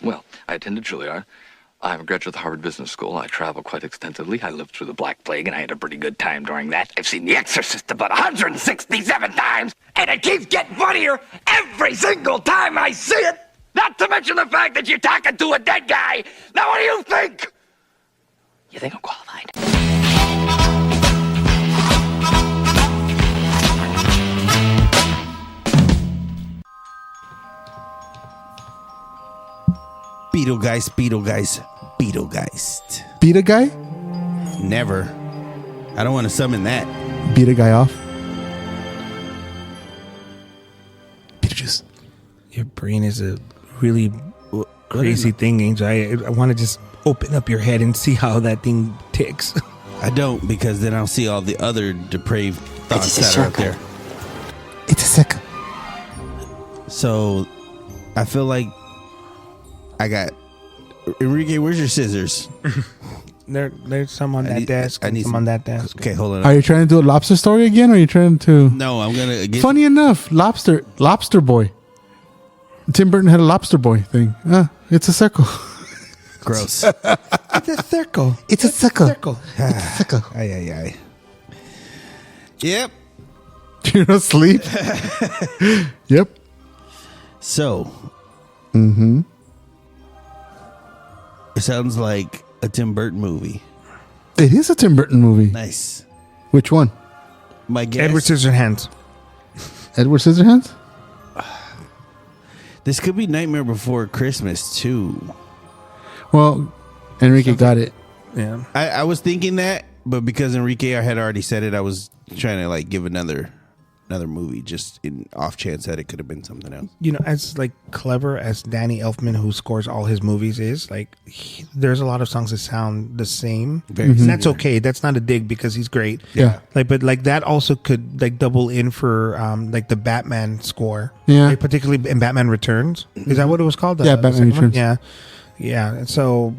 Well, I attended Juilliard. I'm a graduate of the Harvard Business School. I travel quite extensively. I lived through the Black Plague, and I had a pretty good time during that. I've seen The Exorcist about 167 times, and it keeps getting funnier every single time I see it. Not to mention the fact that you're talking to a dead guy. Now, what do you think? You think I'm qualified? Beetlegeist, Beetlegeist, Beetlegeist. Beat a guy? Never. I don't want to summon that. Beat a guy off? Beetlejuice. Your brain is a really crazy thing, Angel. I want to just open up your head and see how that thing ticks. I don't, because then I'll see all the other depraved thoughts that are up there. It's a circle. So, I feel like I got... Enrique, where's your scissors? There's some on that desk. I need some on that desk. Okay, hold on. Are you trying to do a lobster story again, or are you trying to... No, I'm going to get... Funny enough, Lobster Boy. Tim Burton had a Lobster Boy thing. It's a circle. Gross. It's a circle. It's a circle. It's a circle. Ay. Yep. You're asleep? Yep. So... It sounds like a Tim Burton movie. It is a Tim Burton movie. Nice. Which one? My guess. Edward Scissorhands. Edward Scissorhands? This could be Nightmare Before Christmas too. Well, Enrique got it. Yeah. I was thinking that, but because Enrique I had already said it, I was trying to like give another movie just in off chance that it could have been something else. You know, as like clever as Danny Elfman, who scores all his movies, is, like, there's a lot of songs that sound the same. And that's okay. That's not a dig, because he's great. Yeah. Like, but like that also could like double in for like the Batman score. Yeah. Like, particularly in Batman Returns. Is that what it was called? Yeah, Batman Returns. Yeah. Yeah. And so,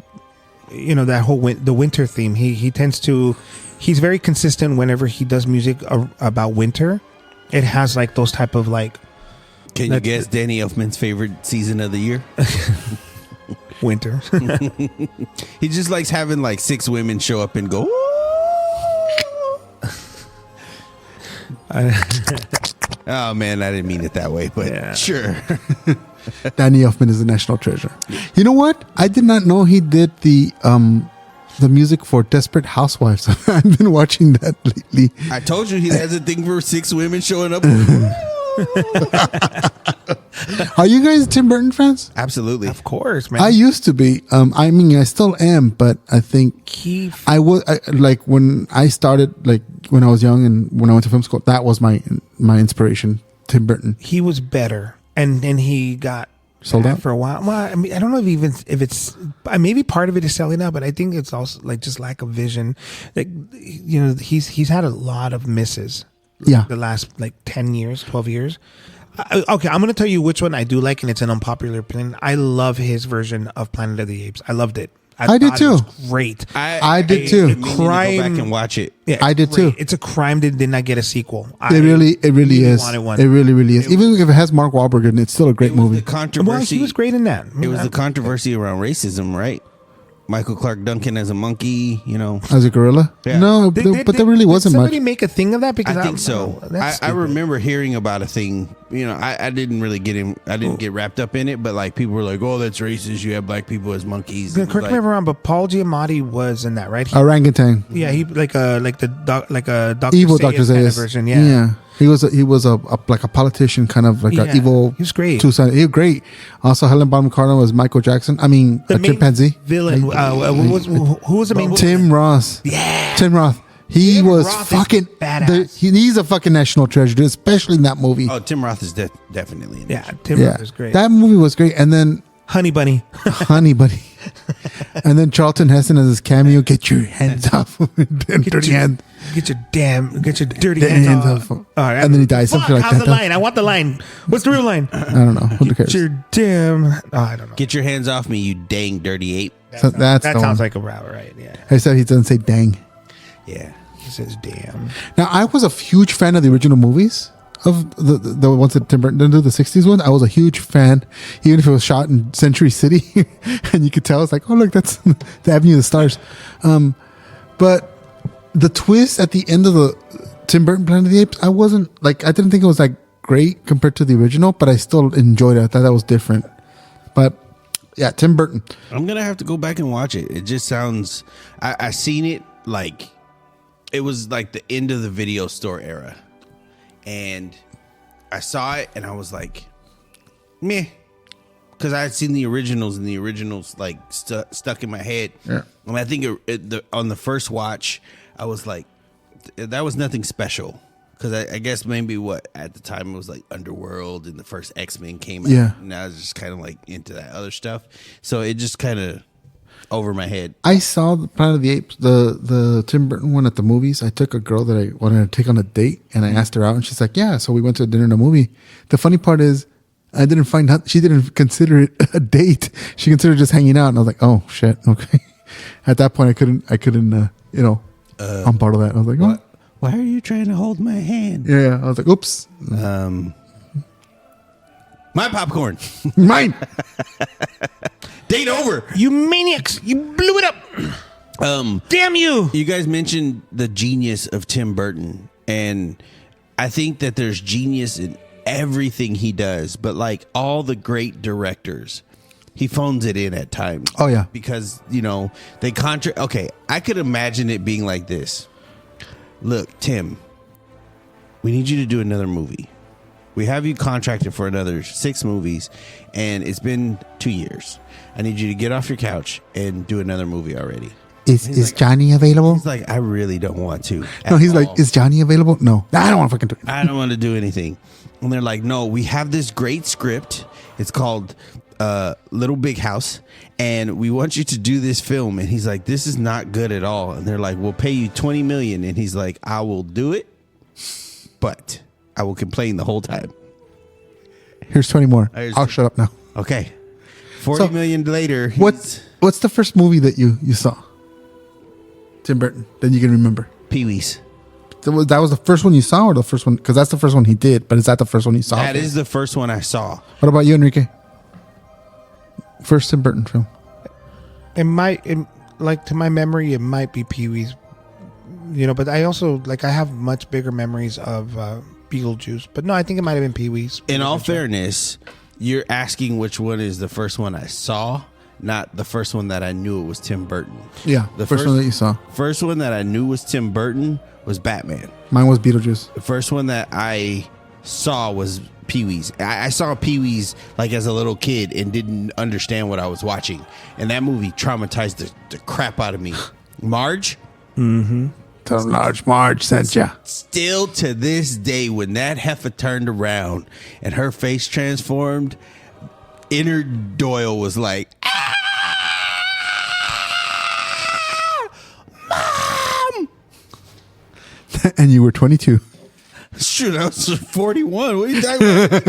you know, that whole the winter theme. He tends to. He's very consistent whenever he does music about winter. It has like those type of like. Can you guess Danny Elfman's favorite season of the year? Winter. He just likes having like 6 women show up and go. Oh man, I didn't mean it that way, but Yeah. sure. Danny Elfman is a national treasure. You know what? I did not know he did the music for Desperate Housewives. I've been watching that lately. I told you he has a thing for 6 women showing up. Are you guys Tim Burton fans? Absolutely. Of course, man. I used to be. I mean, I still am, but I think I was like when I started, like when I was young and when I went to film school. That was my inspiration, Tim Burton. He was better, and then he got sold out for a while. Well, I mean, I don't know if it's maybe part of it is selling out, but I think it's also like just lack of vision. Like, you know, he's had a lot of misses. Yeah, the last like 10 years, 12 years. Okay, I'm going to tell you which one I do like, and it's an unpopular opinion. I love his version of Planet of the Apes. I loved it. I did too. It was great. I did too. Go back and watch it. Yeah, I did too. It's a crime that did not get a sequel. It really is. Wanted one. It really is. Even if it has Mark Wahlberg in it, it's still a great movie. The controversy. Well, he was great in that. It was the controversy around racism, right? Michael Clark Duncan as a monkey, you know, as a gorilla. Yeah. No, but there really wasn't did much. somebody make a thing of that? Because I think so. I remember hearing about a thing. You know, I didn't really get him. I didn't get wrapped up in it, but like people were like, "Oh, that's racist. You have black people as monkeys." Correct me if I'm wrong, but Paul Giamatti was in that, right? Orangutan. Yeah, he like a Dr. Evil Seuss Dr. kind of Seuss version. Yeah. He was a like a politician, kind of like an evil. He was great. Two-sided. He was great. Also, Helen Bonham Carter was Michael Jackson. I mean, The a main chimpanzee villain. Who was the main? Tim Roth. Yeah, Tim Roth. He Tim was Roth fucking badass. He's a fucking national treasure, dude, especially in that movie. Oh, Tim Roth is definitely in it. Tim Roth is great. That movie was great, and then Honey Bunny. Honey Bunny, and then Charlton Heston as his cameo. Get your hands off, dirty hand. Get your dirty hands off. All right, and then he dies. Something like how's that. the line? I want the line. What's the real line? I don't know. Who cares? Your damn. Oh, I don't know. Get your hands off me, you dang dirty ape. That sounds like a rapper, right? Yeah. Except he doesn't say dang. Yeah. He says damn. Now, I was a huge fan of the original movies. of the ones that Tim Burton didn't do, the 60s one. I was a huge fan, even if it was shot in Century City. And you could tell, it's like, oh, look, that's the Avenue of the Stars. But the twist at the end of the Tim Burton Planet of the Apes, I didn't think it was like great compared to the original, but I still enjoyed it. I thought that was different. But yeah, Tim Burton. I'm gonna have to go back and watch it. It just sounds. I seen it like it was like the end of the video store era, and I saw it and I was like, meh, because I had seen the originals and the originals like stuck in my head. Yeah. And I think on the first watch, I was like, that was nothing special. Because I guess maybe at the time it was like Underworld and the first X-Men came out. Yeah. And I was just kind of like into that other stuff. So it just kind of over my head. I saw the Planet of the Apes, the Tim Burton one at the movies. I took a girl that I wanted to take on a date, and I asked her out, and she's like, yeah. So we went to a dinner and a movie. The funny part is, I didn't find out, she didn't consider it a date. She considered just hanging out, and I was like, oh shit, okay. At that point, I couldn't, I'm part of that. I was like, oh. Why are you trying to hold my hand? Yeah, I was like, oops. My popcorn. Mine. Date over. You maniacs! You blew it up. Damn you! You guys mentioned the genius of Tim Burton, and I think that there's genius in everything he does, but like all the great directors, he phones it in at times. Oh, yeah. Because, they okay, I could imagine it being like this. Look, Tim, we need you to do another movie. We have you contracted for another 6 movies, and it's been 2 years. I need you to get off your couch and do another movie already. Is Johnny available? He's like, I really don't want to. No, he's like, is Johnny available? No, I don't want to fucking do it. I don't want to do anything. And they're like, no, we have this great script. It's called Little Big House, and we want you to do this film. And he's like, this is not good at all. And they're like, we'll pay you $20 million. And he's like, I will do it, but I will complain the whole time. Here's 20 more. I'll shut up now. Okay. $40 million later. What's the first movie that you saw? Tim Burton, that you can remember? Pee-wee's. That was the first one you saw, or the first one? Because that's the first one he did, but is that the first one you saw? That is the first one I saw. What about you, Enrique? First Tim Burton film. To my memory, it might be Pee-wee's. But I also, I have much bigger memories of Beetlejuice. But no, I think it might have been Pee-wee's. In all fairness, you're asking which one is the first one I saw, not the first one that I knew it was Tim Burton. Yeah, the first one that you saw. First one that I knew was Tim Burton was Batman. Mine was Beetlejuice. The first one that I saw was Pee-wee's. I saw Pee-wee's as a little kid and didn't understand what I was watching. And that movie traumatized the crap out of me. Marge? Mm-hmm. Tell Large Marge sent ya. Still to this day, when that heifer turned around and her face transformed, inner Doyle was like, Mom! And you were 22. Shoot, I was 41. What are you talking about?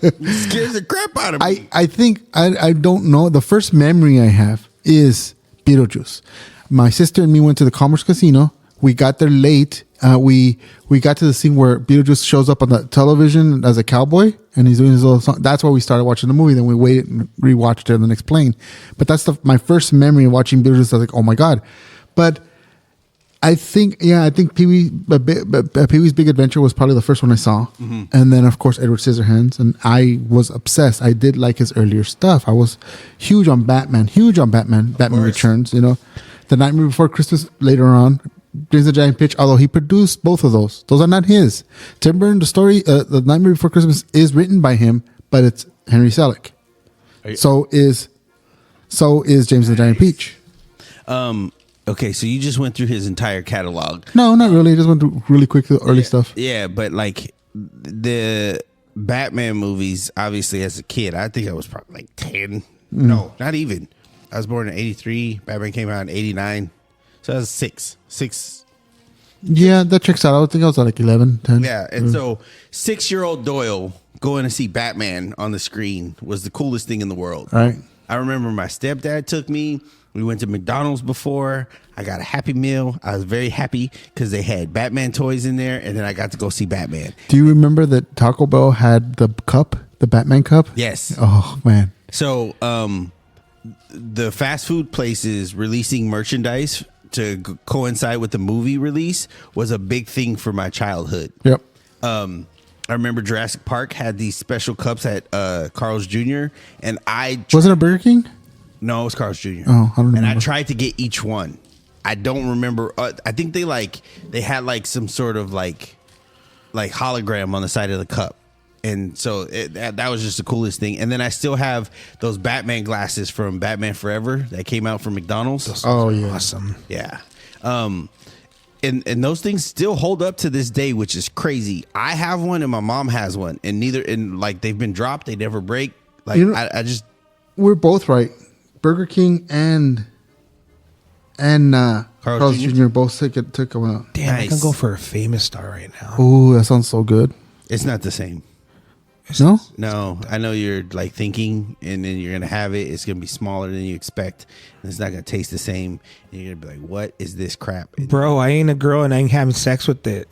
It scares the crap out of me. I think, I don't know. The first memory I have is Beetlejuice. My sister and me went to the Commerce Casino. We got there late. We got to the scene where Beetlejuice shows up on the television as a cowboy, and he's doing his little song. That's why we started watching the movie. Then we waited and rewatched it on the next plane. But that's my first memory of watching Beetlejuice. I was like, oh my God. But I think Pee-wee's Big Adventure was probably the first one I saw. Mm-hmm. And then, of course, Edward Scissorhands. And I was obsessed. I did like his earlier stuff. I was huge on Batman. Batman Returns, The Nightmare Before Christmas later on. James the Giant Peach, although he produced both of those. Those are not his. Tim Burton, the story, The Nightmare Before Christmas is written by him, but it's Henry Selick. So is James the Giant Peach. Okay, so you just went through his entire catalog. No, not really. I just went through really quick the early stuff. Yeah, but the Batman movies, obviously as a kid, I think I was probably 10. No, not even. I was born in 83. Batman came out in 89. So I was 6. Yeah, that checks out. I would think I was 11, 10. Yeah, and so 6-year-old Doyle going to see Batman on the screen was the coolest thing in the world. Right. I remember my stepdad took me. We went to McDonald's before. I got a Happy Meal. I was very happy because they had Batman toys in there, and then I got to go see Batman. Do you remember that Taco Bell had the cup, the Batman cup? Yes. Oh man. So, the fast food places releasing merchandise to coincide with the movie release was a big thing for my childhood. Yep. I remember Jurassic Park had these special cups at Carl's Jr. and Wasn't it Burger King? No, it was Carl's Jr. Oh, I don't And I remember. tried to get each one. I don't remember. I think they had like some sort of like hologram on the side of the cup. And so that was just the coolest thing. And then I still have those Batman glasses from Batman Forever that came out from McDonald's. Oh yeah. Awesome. Yeah. And those things still hold up to this day, which is crazy. I have one and my mom has one, and they've been dropped. They never break. Like, You know- I just, We're both right. Burger King and Carl's Jr.? Jr. both took them out. Damn, I can Nice. go for a Famous Star right now. Ooh, that sounds so good. it's not the same. No? No, I know you're like thinking, and then you're gonna have it. It's gonna be smaller than you expect, and it's not gonna taste the same. And you're gonna be like, "What is this crap?" Bro, I ain't a girl and I ain't having sex with it.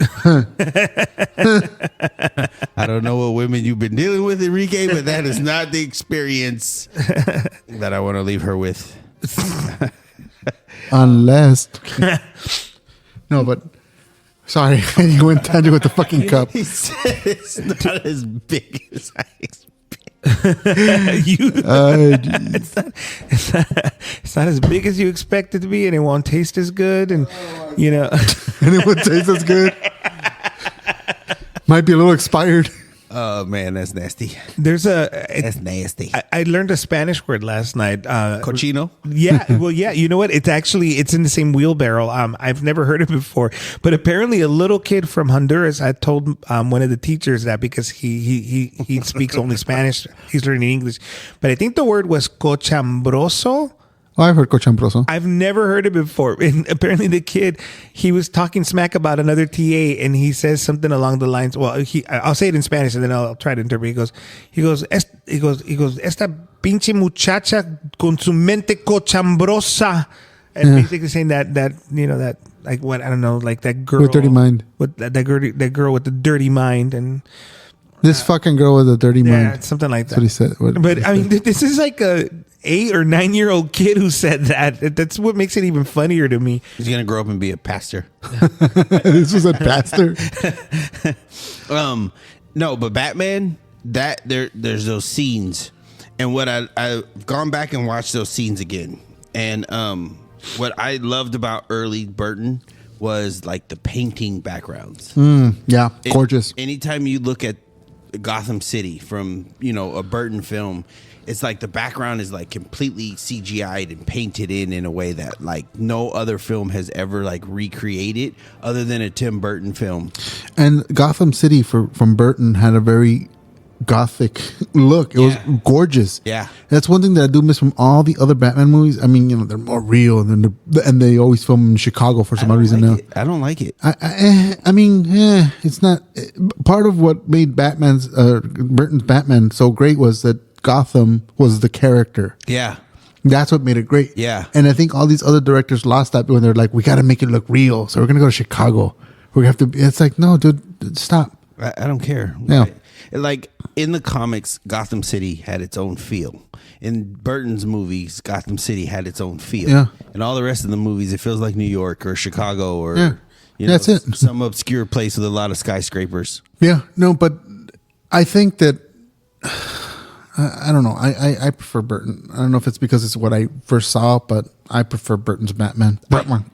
I don't know what women you've been dealing with, Enrique, but that is not the experience that I want to leave her with. Unless. No, but. Sorry, you went tangent with the fucking cup. He said it's not as big as I expected. It's not as big as you expect it to be, and it won't taste as good, and you know. And it would taste as good. Might be a little expired. Oh man, that's nasty. That's nasty. I learned a Spanish word last night. Cochino. Yeah, well, yeah. You know what? It's in the same wheelbarrow. I've never heard it before, but apparently a little kid from Honduras. I told one of the teachers that because he speaks only Spanish. He's learning English, but I think the word was cochambroso. Oh, I've heard cochambroso. I've never heard it before. And apparently the kid, he was talking smack about another TA and he says something along the lines, well, I'll say it in Spanish and then I'll try to interpret. He goes, esta pinche muchacha con su mente cochambrosa. And basically saying that, you know, that, like what, I don't know, like that girl. With dirty mind. With that girl with the dirty mind. And This fucking girl with a dirty yeah, mind. something like that. That's what he said. But I mean, this is like a 8 or 9 year old kid who said that. That's what makes it even funnier to me. He's gonna grow up and be a pastor. This was a pastor. No, but Batman, there's those scenes, and what I've gone back and watched those scenes again, and what I loved about early Burton was like the painting backgrounds. Yeah, gorgeous. Anytime you look at Gotham City from, you know, a Burton film, it's like the background is like completely CGI'd and painted in a way that like no other film has ever like recreated other than a Tim Burton film. And Gotham City from Burton had a very gothic look. It was gorgeous. Yeah. That's one thing that I do miss from all the other Batman movies. I mean, you know, they're more real and they always film in Chicago for some odd reason now. I don't like it. I mean, it's not part of what made Burton's Batman so great was that Gotham was the character. Yeah. That's what made it great. Yeah. And I think all these other directors lost that when they're like, we got to make it look real. So we're going to go to Chicago. We have to, it's like, no, dude, stop. I don't care. Yeah. Like in the comics, Gotham City had its own feel. In Burton's movies, Gotham City had its own feel. Yeah. And all the rest of the movies, it feels like New York or Chicago or you know, That's it. some obscure place with a lot of skyscrapers. Yeah. No, but I think that, I don't know. I prefer Burton. I don't know if it's because it's what I first saw, but I prefer Burton's Batman. Batman.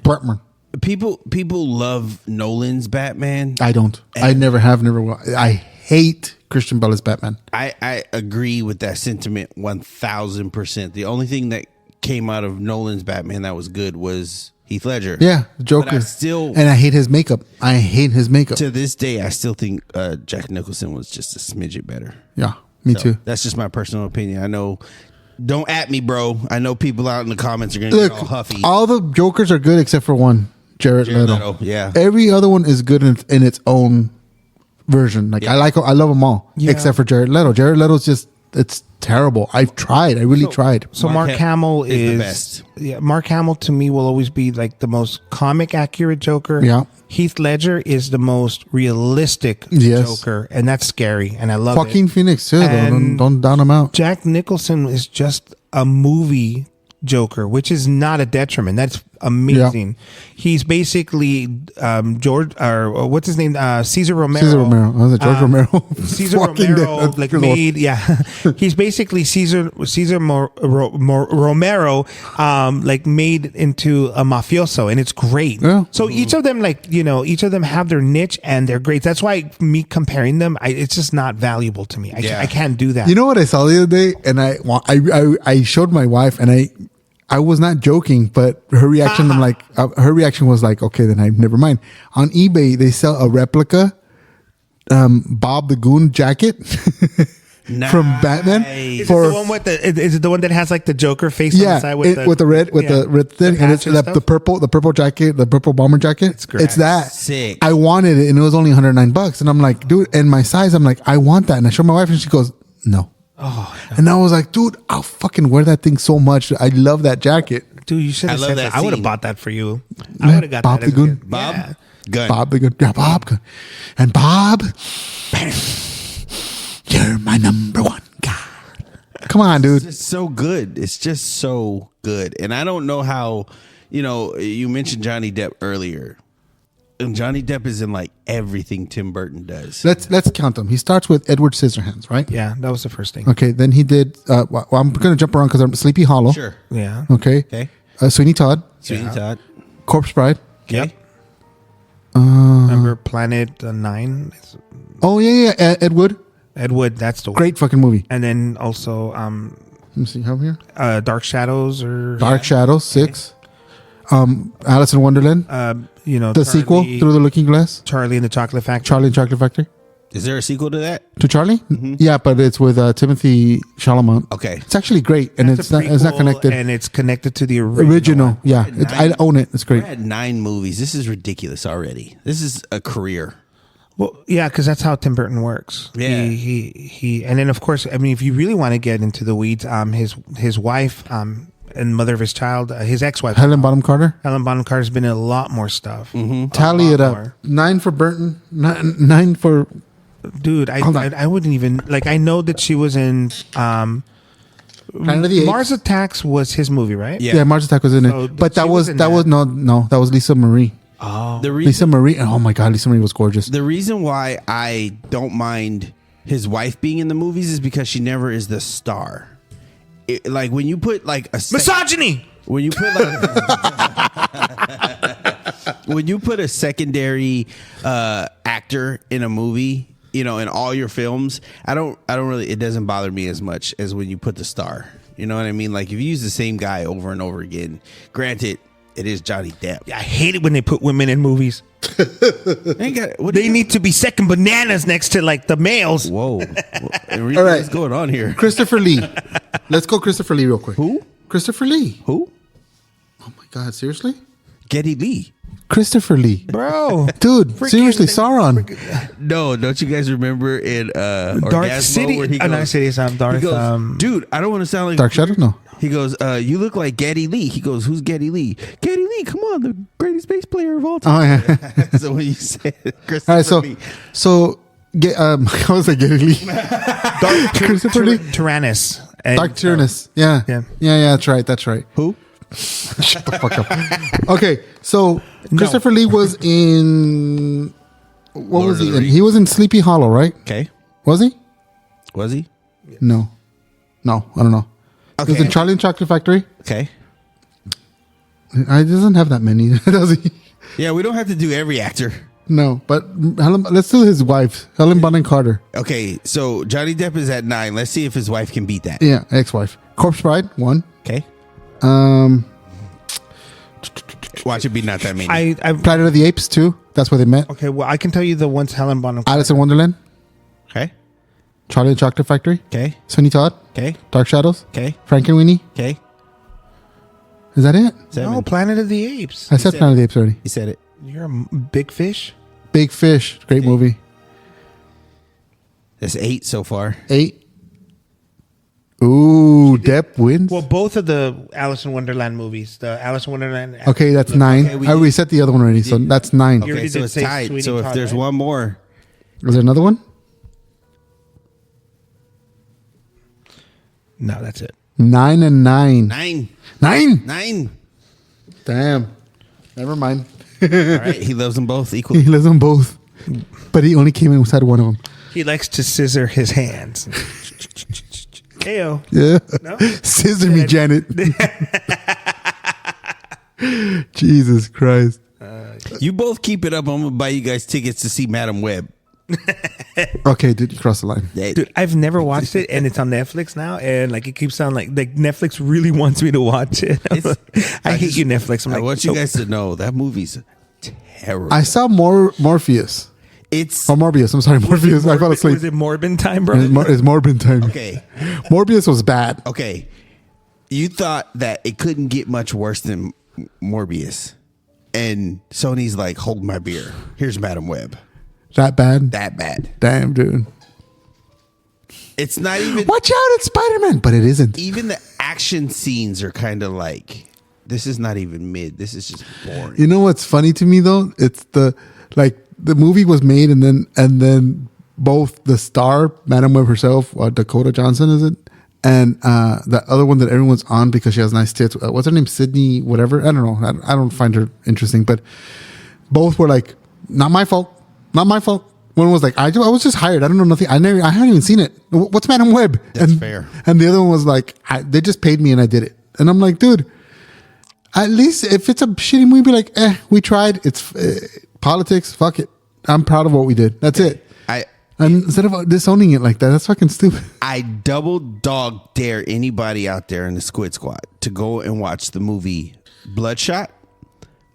People love Nolan's Batman. I don't. I never have, never will. I hate Christian Bale's Batman. I agree with that sentiment 1,000%. The only thing that came out of Nolan's Batman that was good was Heath Ledger. Yeah, the Joker. But and I hate his makeup. I hate his makeup. To this day, I still think Jack Nicholson was just a smidget better. Yeah, me too. That's just my personal opinion. I know. Don't at me, bro. I know people out in the comments are going to get all huffy. All the Jokers are good except for one, Jared Leto. Yeah. Every other one is good in its own version. Like I love them all except for Jared Leto. Jared Leto's just it's terrible. I've tried. I really tried. So Mark Hamill is the is best. Yeah, Mark Hamill to me will always be like the most comic accurate Joker. Yeah. Heath Ledger is the most realistic Yes. Joker, and that's scary, and I love Joaquin it. Phoenix too. Though. And Don't down him out. Jack Nicholson is just a movie Joker, which is not a detriment. That's amazing. He's basically George, or what's his name? Caesar Romero. Caesar Romero. I was George Romero. Caesar Walking Romero, Dead. like Good Lord. made, yeah. He's basically Romero, like made into a mafioso, and it's great. Yeah. So each of them, like each of them have their niche, and they're great. That's why me comparing them, it's just not valuable to me. I can't do that. You know what I saw the other day, and I showed my wife, and I was not joking, but her reaction, I'm like, her reaction was like, okay, then I never mind. On eBay, they sell a replica Bob the Goon jacket from Batman. Is it the one with is it the one that has like the Joker face on the side with the red thing, and it's patch and the purple jacket, the purple bomber jacket. It's that. Sick. I wanted it, and it was only $109, and I'm like, dude, and my size, I'm like, I want that, and I showed my wife, and she goes, no. Oh, no. And I was like, dude, I'll fucking wear that thing so much. I love that jacket. Dude, you should have I love said that that. I would have scene. bought that for you. I would have got Bob that. the Goon. Bob Yeah. Gun. Bob the Good. Yeah, Bob. Good. And Bob, you're my number one guy. Come on, dude. It's so good. It's just so good. And I don't know how, you mentioned Johnny Depp earlier. And Johnny Depp is in like everything Tim Burton does. Let's count them. He starts with Edward Scissorhands, right? Yeah, that was the first thing. Okay. Then he did. Well, I'm going to jump around because I'm Sleepy Hollow. Sure. Yeah. Okay. Okay. Sweeney Todd, Sweeney Todd. Corpse Bride. Yep. Remember Planet 9? Oh yeah. Ed Wood. Ed Wood, that's the one. Great fucking movie. And then also Let me see. How here? Dark Shadows or Dark Shadows 6. Alice in Wonderland. The sequel, Through the Looking Glass. Charlie and the Chocolate Factory. Charlie and Chocolate Factory. Is there a sequel to that? To Charlie? Yeah, but it's with Timothy Chalamet. Okay. It's actually great, and That's a it's not prequel, connected. and it's connected to the original. Original, yeah. I own it. It's great. We're at 9 movies. This is ridiculous already. This is a career. Well, yeah, because that's how Tim Burton works. Yeah. He and then of course, I mean, if you really want to get into the weeds, his wife, and mother of his child, his ex-wife, Helen Bonham Carter. Helen Bonham Carter's been in a lot more stuff. Tally lot it up. more. 9 for Burton. 9 for. Dude, Hold on. I wouldn't even like. I know that she was in Planet of the Apes. Mars Attacks was his movie, right? Yeah. Yeah, Mars Attack was in So it, but she that was was in that was that. no, that was Lisa Marie. Oh, The Lisa reason, Marie. Oh my God, Lisa Marie was gorgeous. the reason why I don't mind his wife being in the movies is because she never is the star. Like when you put like a misogyny. when you put like when you put a secondary actor in a movie, in all your films, I don't really, it doesn't bother me as much as when you put the star. You know what I mean? Like if you use the same guy over and over again, granted, it is Johnny Depp. I hate it when they put women in movies. They need to be second bananas next to like the males. Whoa. All right. What's going on here? Christopher Lee. Let's go Christopher Lee real quick. Who? Christopher Lee. Who? Oh my God, seriously? Geddy Lee. Christopher Lee. Bro. Dude, seriously, Sauron. No, don't you guys remember in Dark Orgasmo City. where he goes, Dark City is Darth. he goes, dude, I don't want to sound like Dark Shadows? No. He goes, you look like Geddy Lee. He goes, who's Geddy Lee? Geddy Lee, come on, the greatest bass player of all time. Oh, yeah. So when you said Christopher All right, Lee, how was I getting Lee? Christopher Lee? Tyrannus. And, Dark Tyrannus. Yeah. Yeah. Yeah, that's right. who? Shut the fuck up. Okay, so Christopher Lee was in. What Lord was of he the in? Rings. He was in Sleepy Hollow, right? Okay. Was he? Was he? No, I don't know. He was Okay. in Charlie and Chocolate Factory. Okay. I doesn't have that many, does he? Yeah, we don't have to do every actor. No, but let's do his wife, Helen Bonham Carter. Okay, so Johnny Depp is at 9. Let's see if his wife can beat that. Yeah, ex-wife. Corpse Bride 1. Okay. Watch it be not that many. I've Planet of the Apes 2. That's where they met. okay. Well, I can tell you the ones Helen Bonham. Alice in Wonderland. Okay. Charlie and Chocolate Factory. Okay. Sweeney Todd. Okay. Dark Shadows. Okay. Frankenweenie. Okay. Is that it? 7. No, Planet of the Apes. I said Planet of the Apes already. He said it. You're a big fish. Big Fish. Great movie. That's 8 so far. 8. Ooh, Depp wins. Well, both of the Alice in Wonderland movies, the Alice in Wonderland. Okay, that's 9. Okay, we I did- reset the other one already, so that's 9. You Okay, already so did it's say tied. Sweeney So if Todd, there's right? one more, Is there another one? No, that's it. 9 and 9. 9. 9. 9. Damn. Never mind. All right, he loves them both equally. He lives on both, but he only came inside one of them. He likes to scissor his hands. Heyo. Yeah. No? Scissor me, Janet. Jesus Christ. You both keep it up. I'm gonna buy you guys tickets to see Madam Web. Okay, dude, you crossed the line. Dude, I've never watched it, and it's on Netflix now, and like it keeps sounding like Netflix really wants me to watch it. I hate you, Netflix. I'm I like, want you "Nope." guys to know that movie's terrible. I saw Morpheus. It's Oh, Morbius. I'm sorry, Morpheus. I fell asleep. Was it Morbin time, bro? It's Morbin time. okay. Morbius was bad. Okay, you thought that it couldn't get much worse than Morbius, and Sony's like, "Hold my beer. Here's Madam Web." That bad? That bad. Damn, dude. It's not even. Watch out, it's Spider-Man. But it isn't. Even the action scenes are kind of like, this is not even mid. This is just boring. You know what's funny to me though? It's the movie was made and then both the star, Madam Web herself, Dakota Johnson, is it? And the other one that everyone's on because she has nice tits. What's her name? Sydney, whatever. I don't know. I don't find her interesting, but both were like, not my fault. Not my fault. One was like, I was just hired. I don't know nothing. I haven't even seen it. What's Madam Web? That's fair. And the other one was like, they just paid me and I did it. And I'm like, dude, at least if it's a shitty movie, be like, we tried. It's politics. Fuck it. I'm proud of what we did. That's it. And instead of disowning it like that, that's fucking stupid. I double dog dare anybody out there in the Squid Squad to go and watch the movie Bloodshot,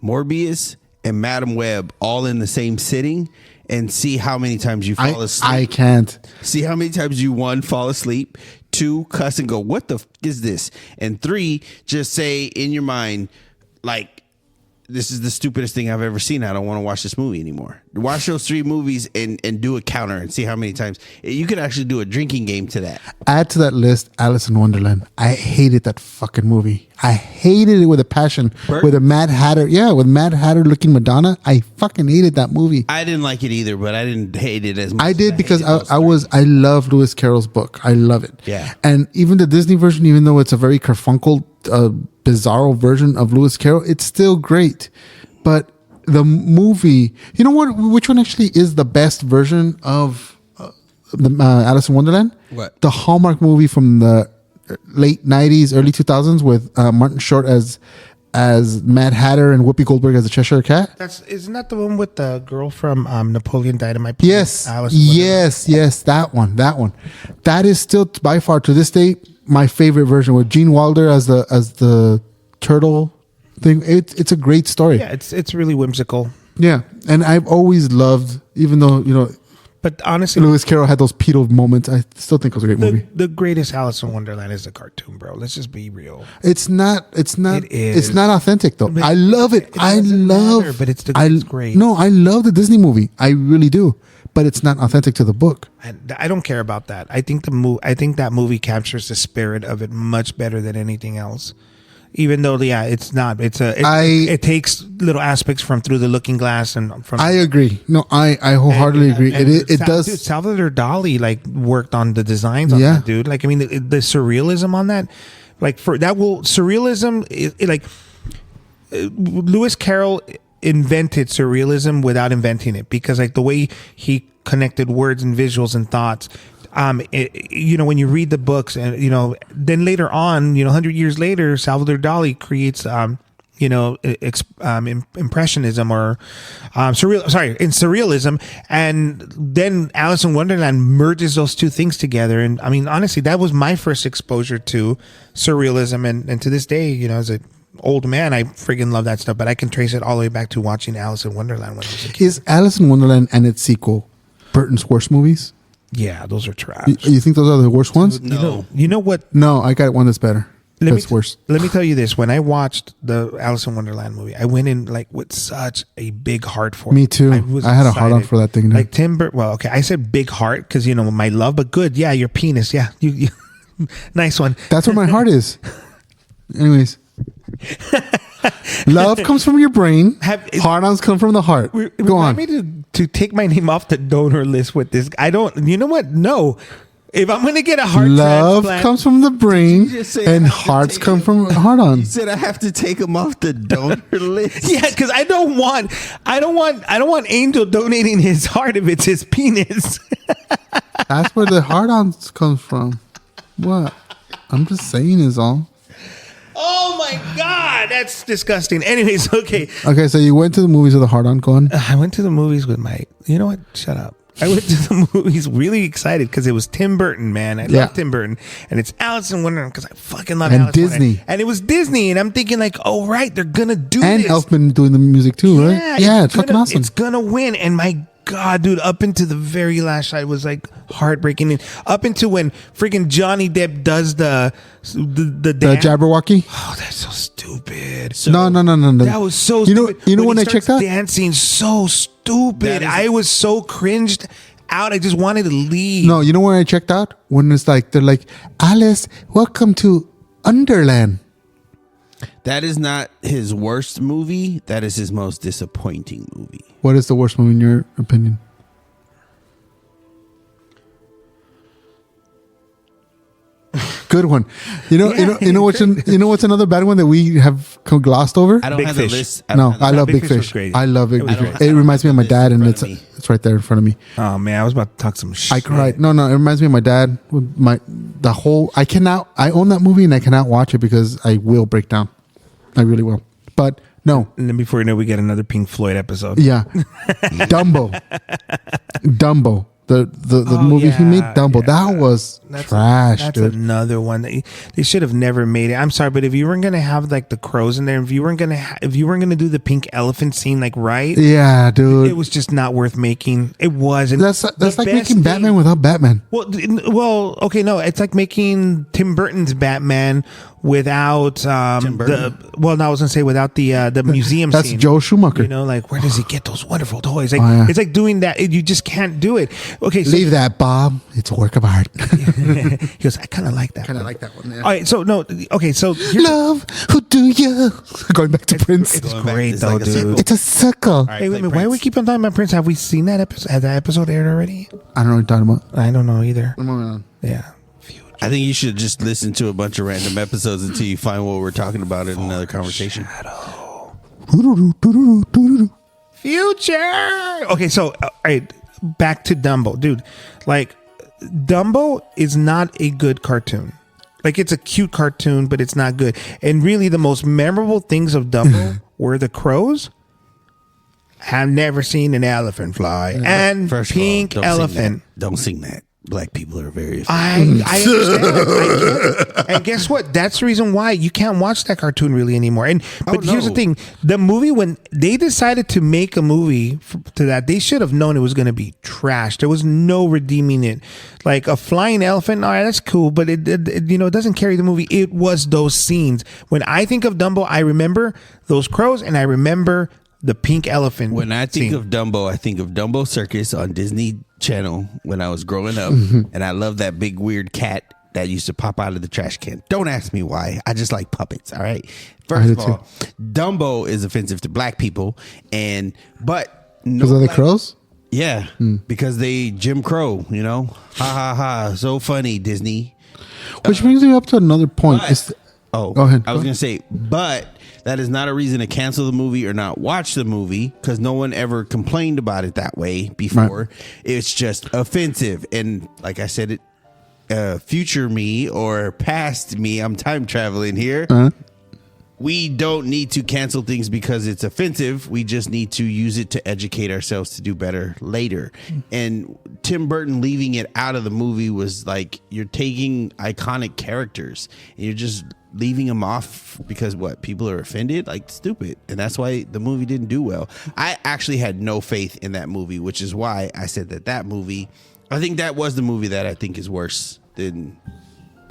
Morbius, and Madam Web all in the same sitting and see how many times you fall asleep. I can't. See how many times you, 1, fall asleep, 2, cuss and go, what the f is this? And 3, just say in your mind, like, this is the stupidest thing I've ever seen. I don't want to watch this movie anymore. Watch those 3 movies and do a counter and see how many times. You could actually do a drinking game to that. Add to that list Alice in Wonderland. I hated that fucking movie. I hated it with a passion. Burton? With a Mad Hatter. Yeah, with Mad Hatter looking Madonna. I fucking hated that movie. I didn't like it either, but I didn't hate it as much. I did as because hated those three. I love Lewis Carroll's book. I love it. Yeah. And even the Disney version, even though it's a very carfunkel, bizarro version of Lewis Carroll, it's still great. But the movie, you know what? Which one actually is the best version of the Alice in Wonderland? What? The Hallmark movie from the late 90s, early 2000s with Martin Short as Mad Hatter and Whoopi Goldberg as the Cheshire Cat. Isn't that the one with the girl from Napoleon Dynamite? Yes. Alice in Wonderland? Yes. That one. That is still by far to this day my favorite version with Gene Wilder as the turtle thing. It's a great story. Yeah, it's really whimsical. Yeah, and I've always loved, even though But honestly, Lewis Carroll had those pedo moments, I still think it was a great movie. the greatest Alice in Wonderland is the cartoon, bro. Let's just be real. It's not. It is. It's not authentic though. But I love it. it doesn't matter, but it's great. No, I love the Disney movie. I really do. But it's not authentic to the book. I don't care about that. I think that movie captures the spirit of it much better than anything else. Even though, it's not. It takes little aspects from Through the Looking Glass and from. I agree. No, I wholeheartedly agree. It does. Dude, Salvador Dali worked on the designs on Yeah. that, dude. Like, I mean, the surrealism on that, surrealism. Lewis Carroll invented surrealism without inventing it, because the way he connected words and visuals and thoughts. When you read the books and, then later on, 100 years later, Salvador Dali creates, impressionism or surrealism. And then Alice in Wonderland merges those two things together. And I mean, honestly, that was my first exposure to surrealism. And to this day, as an old man, I friggin' love that stuff. But I can trace it all the way back to watching Alice in Wonderland when I was a kid. Is Alice in Wonderland and its sequel Burton's worst movies? Yeah, those are trash. You think those are the worst ones? No. You know what? No, I got one that's better. That's worse. Let me tell you this. When I watched the Alice in Wonderland movie, I went in with such a big heart for it. Me too. I had a heart on for that thing. Like Tim Burton. Well, okay, I said big heart because my love, but good. Yeah, your penis. Yeah, you Nice one. That's where my heart is. Anyways. Love comes from your brain. Hard-ons come from the heart. Go on. Remind me to take my name off the donor list with this. I don't. You know what? No. If I'm gonna get a heart love transplant, comes from the brain, and hearts come from hard-on. You said I have to take him off the donor list. yeah, because I don't want Angel donating his heart if it's his penis. That's where the hard-ons comes from. What? I'm just saying is all. Oh my God, that's disgusting. Anyways, okay. Okay, so you went to the movies with a hard-on. Go on. I went to the movies with my. You know what? Shut up. I went to the movies really excited because it was Tim Burton, man. I love Tim Burton. And it's Alice in Wonderland because I fucking love And Alice in Disney. Wonderland. And it was Disney. And I'm thinking like, oh, right, they're going to do And this. Elfman doing the music too, right? Yeah, it's fucking awesome. It's going to win. And my God, dude, up into the very last shot was like heartbreaking. And up into when freaking Johnny Depp does the dance. Jabberwocky? Oh, that's so stupid. No. That was so stupid. You know when he I checked starts out? dancing so stupid. I was so cringed out. I just wanted to leave. No, you know where I checked out? When it's like, they're like, Alice, welcome to Underland. That is not his worst movie. That is his most disappointing movie. What is the worst movie in your opinion? Good one. You know what's another bad one that we have glossed over? I don't Big have Fish. the list. No, I love Big was Fish. great. I love Big I Fish. don't- It reminds me of my list dad, in and front of me. it's right there in front of me. Oh man, I was about to talk some shit. I cried. No, it reminds me of my dad. With I own that movie and I cannot watch it because I will break down. I really will. But no, And then before you know, we get another Pink Floyd episode. yeah, Dumbo. The movie he made, Dumbo. yeah. That was trash, That's dude. another one that they should have never made it. I'm sorry, but if you weren't gonna have like the crows in there, if you weren't gonna do the pink elephant scene like right, Yeah, dude. it was just not worth making. It wasn't. That's The like best making Batman thing- without Batman. Well, okay, no, it's like making Tim Burton's Batman without I was gonna say without the museum That's scene. Joe Schumacher. You know, like where does he get those wonderful toys? Like yeah. it's like doing that. You just can't do it. Okay, so Leave that, Bob. It's a work of art. he goes, I kind of like that. like that one. Yeah. All right, so no, okay, so here's, Love, who do you? Going back to Prince. it's Going back, great it's though, like a dude. sequel. It's a circle. Hey, wait a minute, why do we keep on talking about Prince? Have we seen that episode? Has that episode aired already? I don't know what you're talking about. I don't know either. Moving on. Yeah. I think you should just listen to a bunch of random episodes until you find what we're talking about in another conversation. Future. Okay, so all right, back to Dumbo, dude. Like, Dumbo is not a good cartoon. Like, it's a cute cartoon, but it's not good. And really, the most memorable things of Dumbo were the crows. I've never seen an elephant fly, and First of all, pink don't sing elephant. that. Don't sing that. Black people are very. I understand. I get it. And guess what? That's the reason why you can't watch that cartoon really anymore. And but here's the no. thing: the movie, when they decided to make a movie to that, they should have known it was going to be trash. There was no redeeming it. Like a flying elephant, all right, that's cool, but it doesn't carry the movie. It was those scenes. When I think of Dumbo, I remember those crows, and I remember the pink elephant. When I think scene. of Dumbo, I think of Dumbo Circus on Disney Channel when I was growing up, and I love that big weird cat that used to pop out of the trash can. Don't ask me why. I just like puppets. All right. First of all, Dumbo is offensive to black people, but Because of the crows? Yeah, because they Jim Crow. You know, ha ha ha. So funny, Disney. Which brings me up to another point. Oh, go ahead. I was going to say, but that is not a reason to cancel the movie or not watch the movie because no one ever complained about it that way before. Right. It's just offensive. And like I said, future me or past me, I'm time traveling here. We don't need to cancel things because it's offensive. We just need to use it to educate ourselves to do better later. And Tim Burton leaving it out of the movie was like you're taking iconic characters and you're just leaving them off because what? People are offended? Like stupid. And that's why the movie didn't do well. I actually had no faith in that movie, which is why I said that movie, I think that was the movie that I think is worse than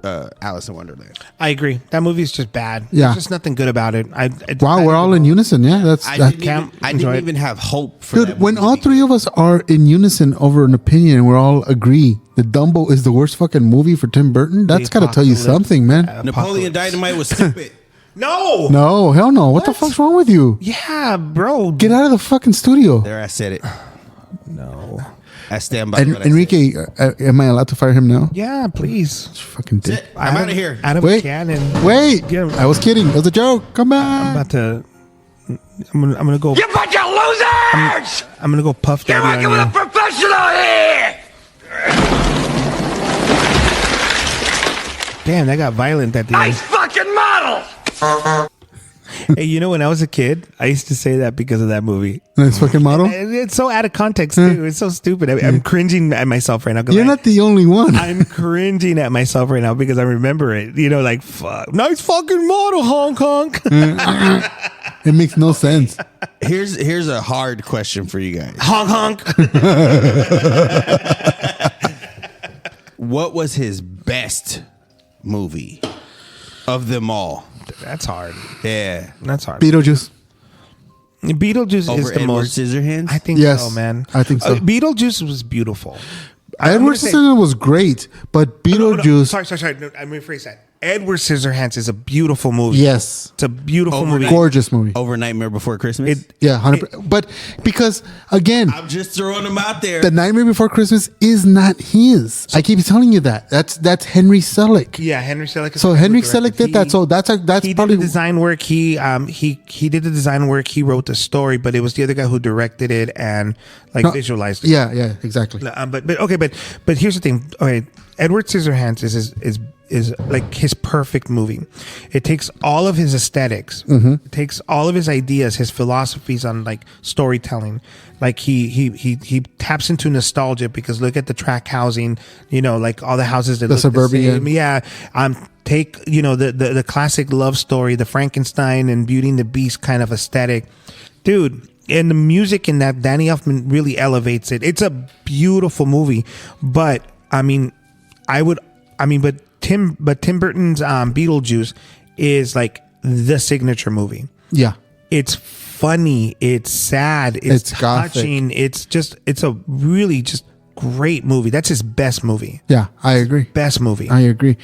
Alice in Wonderland. I agree. That movie is just bad. Yeah. There's just nothing good about it. Wow, we're all in unison. Yeah, I can't didn't enjoy it. even have hope for dude. that When movie. all three of us are in unison over an opinion, and we all agree that Dumbo is the worst fucking movie for Tim Burton. That's got to tell you Apocalypse. something, man. Napoleon Dynamite was stupid. No. No, hell no. What the fuck's wrong with you? Yeah, bro. Get out of the fucking studio. There, I said it. No. I stand by And what I said. Enrique, am I allowed to fire him now? Yeah, please. Fucking dick. I'm out of here. Out of Wait. cannon. Wait, Yeah. I was kidding. It was a joke. Come I'm back. about to. I'm gonna go. You bunch of losers! I'm gonna go puff You're daddy working with a on you. professional here! Damn, that got violent at the Nice end. fucking model! Hey, you know when I was a kid, I used to say that because of that movie. Nice fucking model. It's so out of context too. It's so stupid. I'm cringing at myself right now. 'Cause You're not the only one. I'm cringing at myself right now because I remember it. You know, like fuck, nice fucking model, honk honk. It makes no sense. Here's a hard question for you guys. Honk honk. What was his best movie of them all? That's hard. Yeah. That's hard. Beetlejuice. Beetlejuice is Over the Edward most. Scissorhands? I think Yes, so, man. I think so. Beetlejuice was beautiful. I'm Edward gonna say- Scissorhands was great, but No, Beetlejuice. Sorry. No, I'm rephrase that. Edward Scissorhands is a beautiful movie. Yes. It's a beautiful movie. Gorgeous movie. Over Nightmare Before Christmas? Yeah, 100%. But because, again, I'm just throwing them out there. The Nightmare Before Christmas is not his. I keep telling you that. That's Henry Selick. Yeah, Henry Selick. Is So the Henry director. Selick did that. So that's He probably did the design work. He did the design work. He wrote the story, but it was the other guy who directed it and visualized it. Yeah, exactly. But here's the thing. Okay, Edward Scissorhands is like his perfect movie. It takes all of his aesthetics, it takes all of his ideas, his philosophies on like storytelling. Like he taps into nostalgia because look at the track housing, you know, like all the houses that The look suburbia. the same. Yeah. Take, you know, the classic love story, the Frankenstein and Beauty and the Beast kind of aesthetic. Dude, and the music in that, Danny Elfman really elevates it. It's a beautiful movie, but Tim Burton's Beetlejuice is like the signature movie. Yeah. It's funny, it's sad, it's gothic. touching. It's a really just great movie. That's his best movie. Yeah, I agree. Best movie. I agree.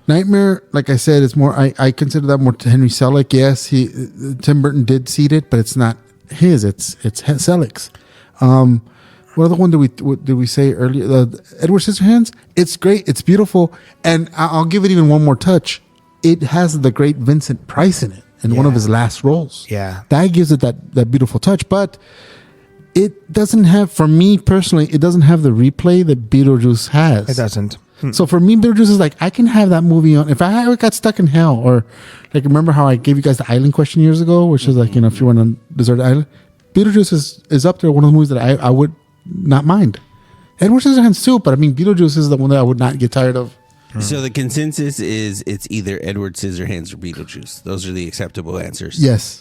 Nightmare, like I said, it's more. I consider that more to Henry Selick. Yes, Tim Burton did seed it, but it's not his. It's Selick's. What other one did we say earlier? Edward Scissorhands. It's great. It's beautiful, and I'll give it even one more touch. It has the great Vincent Price in it, in one of his last roles. Yeah, that gives it that beautiful touch, but. It doesn't have, for me personally, it doesn't have the replay that Beetlejuice has. it doesn't. So for me, Beetlejuice is like, I can have that movie on. If I got stuck in hell, or like, remember how I gave you guys the island question years ago, which is like, you know, if you went on deserted island, Beetlejuice is up there, one of the movies that I would not mind. Edward Scissorhands too, but I mean, Beetlejuice is the one that I would not get tired of. So the consensus is it's either Edward Scissorhands or Beetlejuice. Those are the acceptable answers. Yes.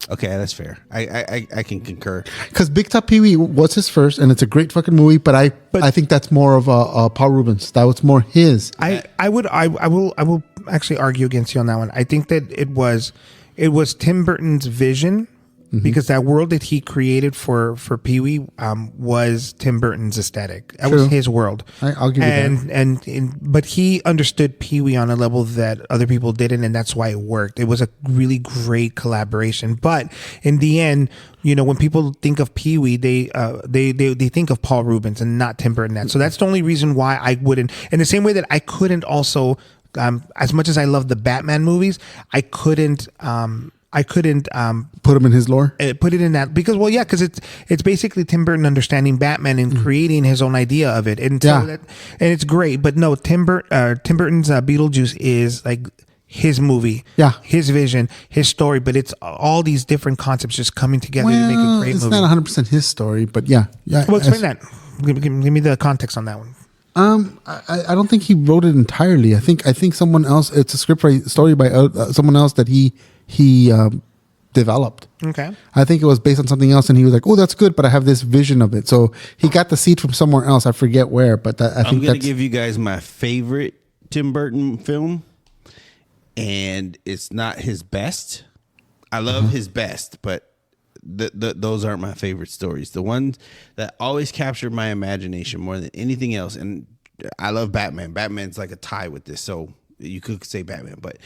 Okay, that's fair. I can concur. Because Big Top Pee Wee was his first, and it's a great fucking movie. But I think that's more of a Paul Rubens. That was more his. I will actually argue against you on that one. I think that it was Tim Burton's vision, because that world that he created for Pee-wee was Tim Burton's aesthetic. That was his world. I'll give you that. But he understood Pee-wee on a level that other people didn't, and that's why it worked. It was a really great collaboration. But in the end, you know, when people think of Pee-wee, they think of Paul Rubens and not Tim Burton. So that's the only reason why I wouldn't. In the same way that I couldn't also, as much as I love the Batman movies, I couldn't Put him in his lore. put it in that because it's basically Tim Burton understanding Batman and creating his own idea of it, and so and it's great. But no, Tim Burton's Beetlejuice is like his movie, his vision, his story. But it's all these different concepts just coming together to make a great it's movie. not 100% his story, but yeah. Well, explain that. Give me the context on that one. I don't think he wrote it entirely. I think someone else. It's a story by someone else that he developed. Okay. I think it was based on something else, and he was like, "Oh, that's good," but I have this vision of it. So he got the seed from somewhere else. I forget where, but I think I'm going to that's give you guys my favorite Tim Burton film, and it's not his best. I love his best, but those aren't my favorite stories. The ones that always captured my imagination more than anything else, and I love Batman. Batman's like a tie with this, so you could say Batman, but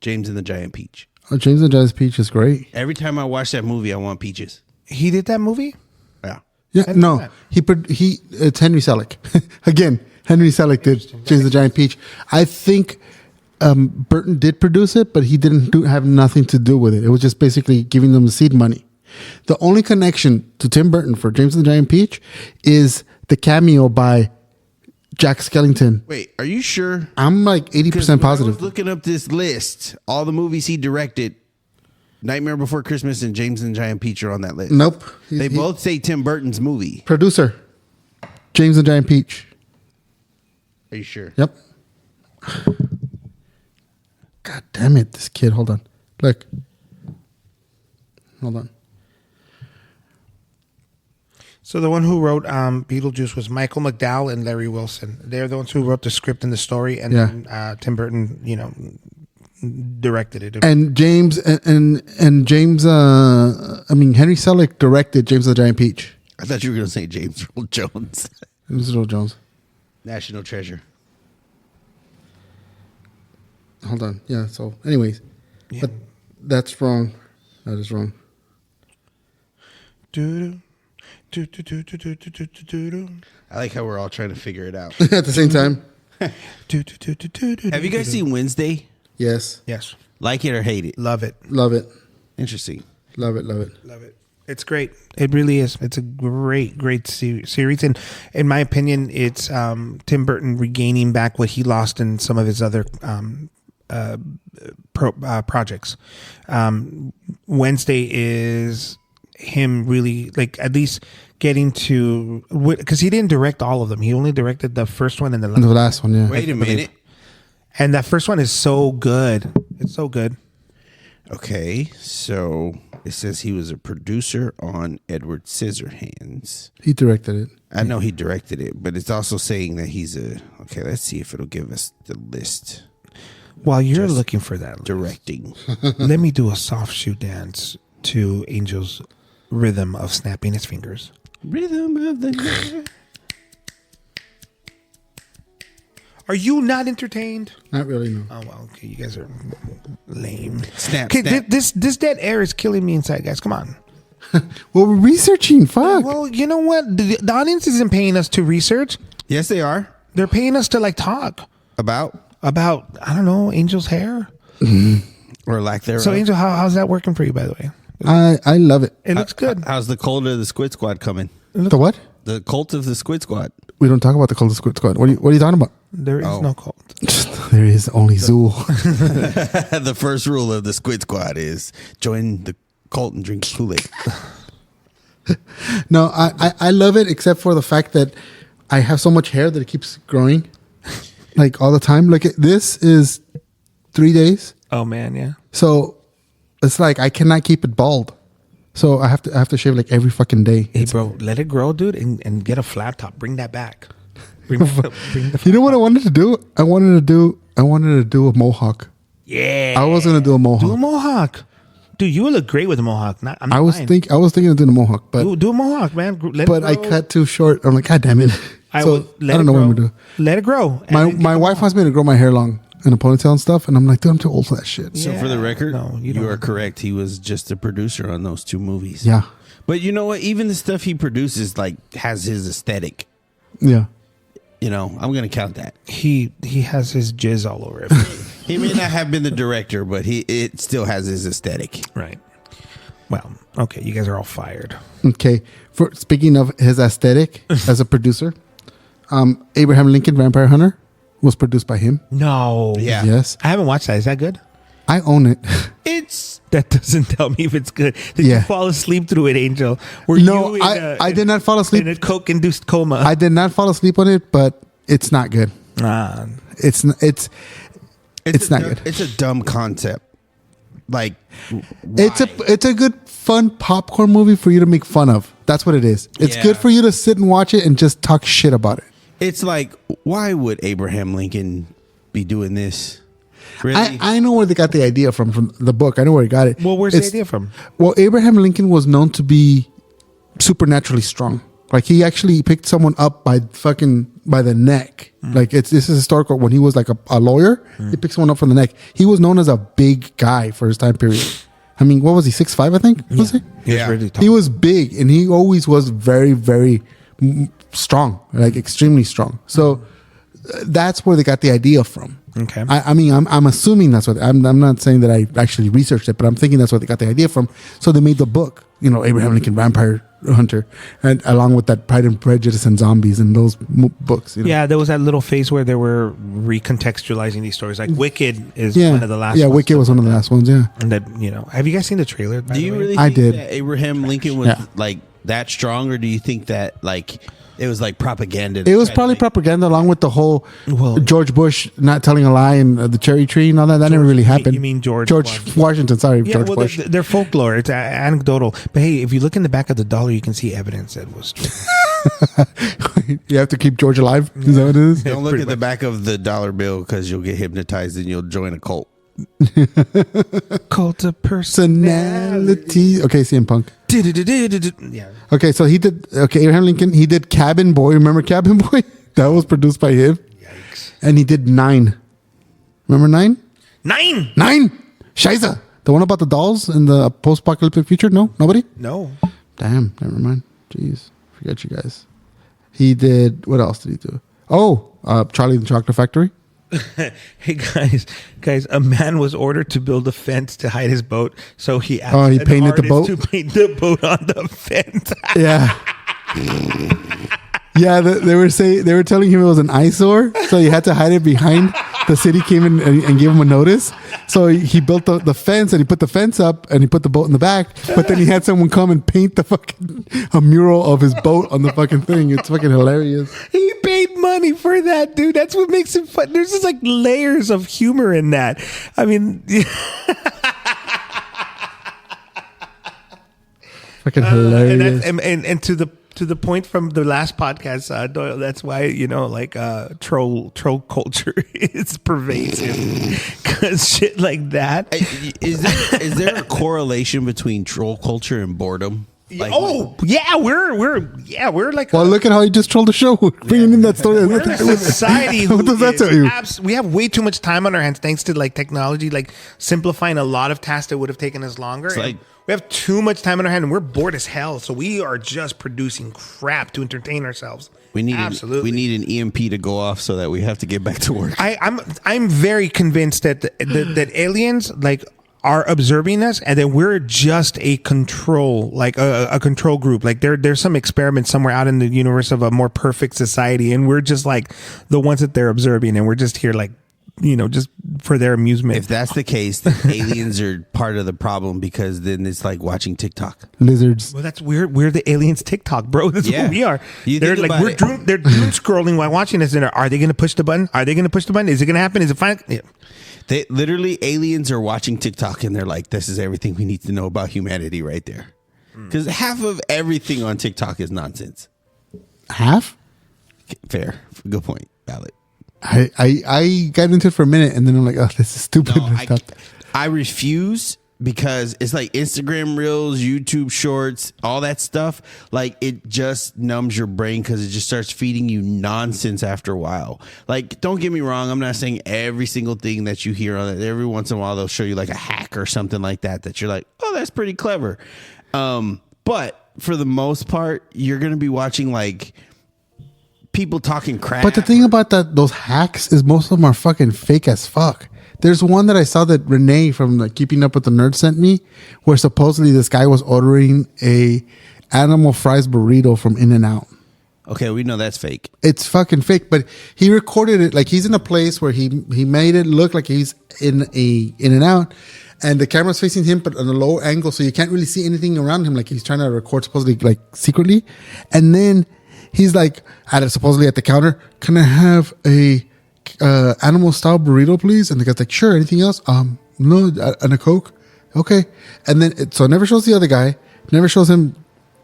James and the Giant Peach. Oh, James and the Giant Peach is great. Every time I watch that movie, I want peaches. He did that movie? Yeah. Yeah, no, it's Henry Selick. Again, Henry Selick did James the Giant Peach. I think Burton did produce it, but he didn't have nothing to do with it. It was just basically giving them the seed money. The only connection to Tim Burton for James and the Giant Peach is the cameo by Jack Skellington. Wait, are you sure? I'm like 80% I positive. was looking up this list. All the movies he directed, Nightmare Before Christmas and James and the Giant Peach are on that list. Nope. They both say Tim Burton's movie. Producer, James and the Giant Peach. Are you sure? Yep. God damn it, this kid. Hold on. Look. Hold on. So the one who wrote Beetlejuice was Michael McDowell and Larry Wilson. They're the ones who wrote the script and the story, and then, Tim Burton, directed it. And James and James, Henry Selick directed James and the Giant Peach. I thought you were going to say James Earl Jones. James Earl Jones. National Treasure. Hold on. Yeah. So, anyways, but that's wrong. That is wrong. I like how we're all trying to figure it out. At the same time. Have you guys seen Wednesday? Yes. Yes. Like it or hate it? Love it. Love it. Interesting. Love it. Love it. Love it. It's great. It really is. It's a great series. And in my opinion, it's Tim Burton regaining back what he lost in some of his other projects. Wednesday is him really, like, at least getting to, because he didn't direct all of them. He only directed the first one and the last one. Yeah. Wait a minute. And that first one is so good. It's so good. Okay, so it says he was a producer on Edward Scissorhands. He directed it. I know he directed it, but it's also saying that he's a... Okay, let's see if it'll give us the list. While you're looking for that, Directing. let me do a soft shoe dance to Angel's rhythm of snapping his fingers. Rhythm of the night. Are you not entertained? Not really, no. Oh, well, okay. You guys are lame. Snap, Okay, snap. this dead air is killing me inside, guys. Come on. Well, we're researching. Fuck. Well, you know what? The audience isn't paying us to research. Yes, they are. They're paying us to, like, talk About about, I don't know, Angel's hair. or lack thereof. So, Angel, how's that working for you, by the way? I love it. It looks good. How's the cult of the Squid Squad coming? The what? The cult of the Squid Squad. We don't talk about the Cult of Squid Squad. What are you talking about? There is no cult. There is only Zool. The first rule of the Squid Squad is join the cult and drink Kool-Aid. No, I love it, except for the fact that I have so much hair that it keeps growing, like all the time. Like this is 3 days, Oh, man, yeah. so it's like I cannot keep it bald. So I have to shave like every fucking day. Hey, bro, let it grow, dude, and get a flat top. Bring that back. Bring the You know what I wanted to do? I wanted to do a mohawk. Yeah. I was gonna do a mohawk. Do a mohawk. Dude, you would look great with a mohawk. I'm not I was lying. thinking of doing a mohawk, but Do a mohawk, man. Let but it I grow. cut too short. I'm like, God damn it! I So would let I don't it know what grow. I'm gonna do. Let it grow. And My then my get a wife mohawk. wants me to grow my hair long in a ponytail and stuff, and I'm like, dude, I'm too old for that shit. So for the Yeah. record, No, you you don't. are correct. He was just a producer on those two movies. Yeah, But you know what? Even the stuff he produces like has his aesthetic. yeah. You know, I'm gonna count that. He has his jizz all over it. He may not have been the director, but it still has his aesthetic. Right. Well, okay, you guys are all fired. Okay. For speaking of his aesthetic as a producer, Abraham Lincoln Vampire Hunter was produced by him. No. Yeah. Yes, I haven't watched that. Is that good? I own it. It's That doesn't tell me if it's good. Did Yeah. you fall asleep through it, Angel? Were No, you I did not fall asleep. in a coke-induced coma? I did not fall asleep on it, but it's not good. It's not good. It's a dumb concept. Like It's a good fun popcorn movie for you to make fun of. That's what it is. It's Yeah. good for you to sit and watch it and just talk shit about it. It's like, why would Abraham Lincoln be doing this? Really? I know where they got the idea from the book. I know where he got it. Well, where's the idea from? Well, Abraham Lincoln was known to be supernaturally strong. Like he actually picked someone up by the neck. Like this is historical. When he was like a lawyer, he picked someone up from the neck. He was known as a big guy for his time period. I mean, what was he? 6'5", I think. Was he? Yeah. Really tall. He was big, and he always was very, very strong, like extremely strong. So that's where they got the idea from. Okay. I mean, I'm assuming that's what I'm not saying that I actually researched it, but I'm thinking that's where they got the idea from. So they made the book, Abraham Lincoln Vampire Hunter, and along with that Pride and Prejudice and Zombies and those books. Yeah, there was that little phase where they were recontextualizing these stories. Like Wicked is one of the last. Yeah, ones Wicked was one of the last ones. Yeah. And that have you guys seen the trailer? by Do the you way? really I think did. that Abraham Lincoln was like that strong, or do you think that like it was like propaganda? It was probably propaganda along with the whole Well- George Bush not telling a lie and the cherry tree and all that. That never really happened. you mean George Washington? Sorry, Yeah, George well, Bush. they're folklore. It's anecdotal. But hey, if you look in the back of the dollar, you can see evidence that was true. You have to keep George alive. Is that what it is? Don't look pretty at the back of the dollar bill because you'll get hypnotized and you'll join a cult. Cult of Personality. Okay, CM Punk. Yeah. Okay, so he did. Okay, Abraham Lincoln. He did Cabin Boy. Remember Cabin Boy? That was produced by him. Yikes. And he did 9. Remember 9? 9. 9. Scheiße. The one about the dolls in the post-apocalyptic future? No, nobody. No. Damn. Never mind. Jeez, forget you guys. He did. What else did he do? Oh, Charlie and the Chocolate Factory. Hey guys, a man was ordered to build a fence to hide his boat, so he asked Oh, he an painted the artist boat? to paint the boat on the fence. Yeah. Yeah, they were telling him it was an eyesore, so he had to hide it behind. The city came in and gave him a notice, so he built the fence and he put the fence up and he put the boat in the back. But then he had someone come and paint a mural of his boat on the fucking thing. It's fucking hilarious. He paid money for that, dude. That's what makes it fun. There's just like layers of humor in that. I mean, Fucking hilarious. and to the point from the last podcast, Doyle, that's why troll culture is pervasive because shit like that. Is there a correlation between troll culture and boredom? Like, we're like Well, look at how he just trolled the show. Bringing in that story. we're in a society who What does that is tell you? we have way too much time on our hands thanks to like technology, like simplifying a lot of tasks that would have taken us longer. like- And we have too much time on our hand and we're bored as hell. So we are just producing crap to entertain ourselves. we need absolutely. we need an EMP to go off so that we have to get back to work. I'm very convinced that that aliens like are observing us and that we're just a control, like a control group. Like there's some experiment somewhere out in the universe of a more perfect society, and we're just like the ones that they're observing, and we're just here like just for their amusement. If that's the case, then aliens are part of the problem because then it's like watching TikTok. Lizards. Well, that's weird. We're the aliens TikTok, bro. That's Yeah. what we are. You They're think like about they're doom scrolling while watching this. And are they going to push the button? Are they going to push the button? Is it going to happen? Is it fine? Yeah. They literally aliens are watching TikTok and they're like, "This is everything we need to know about humanity right there." Because half of everything on TikTok is nonsense. Half? Fair, good point, valid. I got into it for a minute and then I'm like, oh, this is stupid. No, I refuse because it's like Instagram Reels, YouTube Shorts, all that stuff. Like it just numbs your brain because it just starts feeding you nonsense after a while. Like, don't get me wrong. I'm not saying every single thing that you hear on it. Every once in a while, they'll show you like a hack or something like that you're like, oh, that's pretty clever. But for the most part, you're going to be watching like people talking crap. But the thing about those hacks is most of them are fucking fake as fuck. There's one that I saw that Renee from like Keeping Up with the Nerd sent me, where supposedly this guy was ordering a animal fries burrito from In-N-Out. Okay, we know that's fake. It's fucking fake, but he recorded it like he's in a place where he made it look like he's in a In-N-Out, and the camera's facing him, but on a low angle, so you can't really see anything around him. Like he's trying to record supposedly like secretly, and then he's like supposedly at the counter, "Can I have a animal style burrito, please?" And the guy's like, "Sure." Anything else? No, and a Coke. Okay. And then so it never shows the other guy, never shows him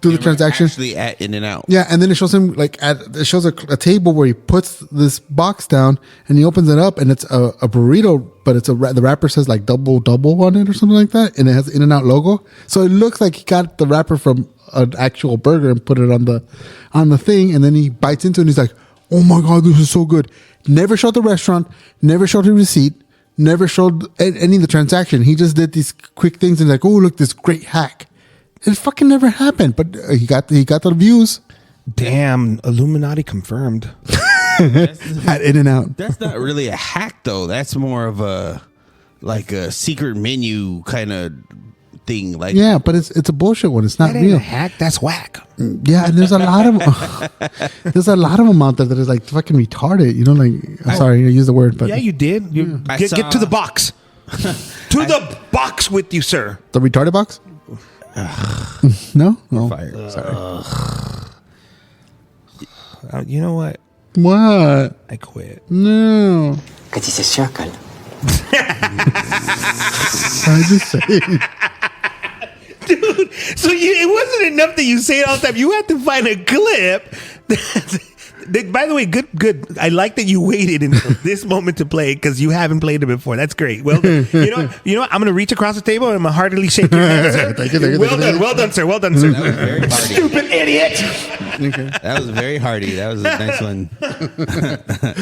do the transaction. Actually at In-N-Out. Yeah, and then it shows him like it shows a table where he puts this box down and he opens it up and it's a burrito, but it's the wrapper says like double on it or something like that, and it has the In-N-Out logo. So it looks like he got the wrapper from an actual burger and put it on the thing, and then he bites into it and he's like, "Oh my god, this is so good." Never showed the restaurant, never showed the receipt, never showed any of the transaction. He just did these quick things and like, "Oh, look, this great hack." It fucking never happened, but he got the views. Damn, Illuminati confirmed. At In-N-Out. That's not really a hack though. That's more of a secret menu kind of thing. Like, Yeah, but it's a bullshit one. It's not That ain't real. a hack. That's whack. Yeah, and there's a lot of them out there that is like fucking retarded. You know, like I'm sorry I used the word, but Yeah, you did. You I get saw- to the box. To the box with you, sir. the retarded box. No, fire. Sorry. You know what? What? I quit. No. Kad jsi se shakal. I just say. Dude, so it wasn't enough that you say it all the time. You had to find a clip. By the way, good. I like that you waited until this moment to play it because you haven't played it before. That's great. Well done. You know what? I'm going to reach across the table and I'm going to heartily shake your hand, sir. Thank you. Well done, sir. Well done, sir. That was very hardy. Stupid idiot. Okay. That was very hardy. That was a nice one.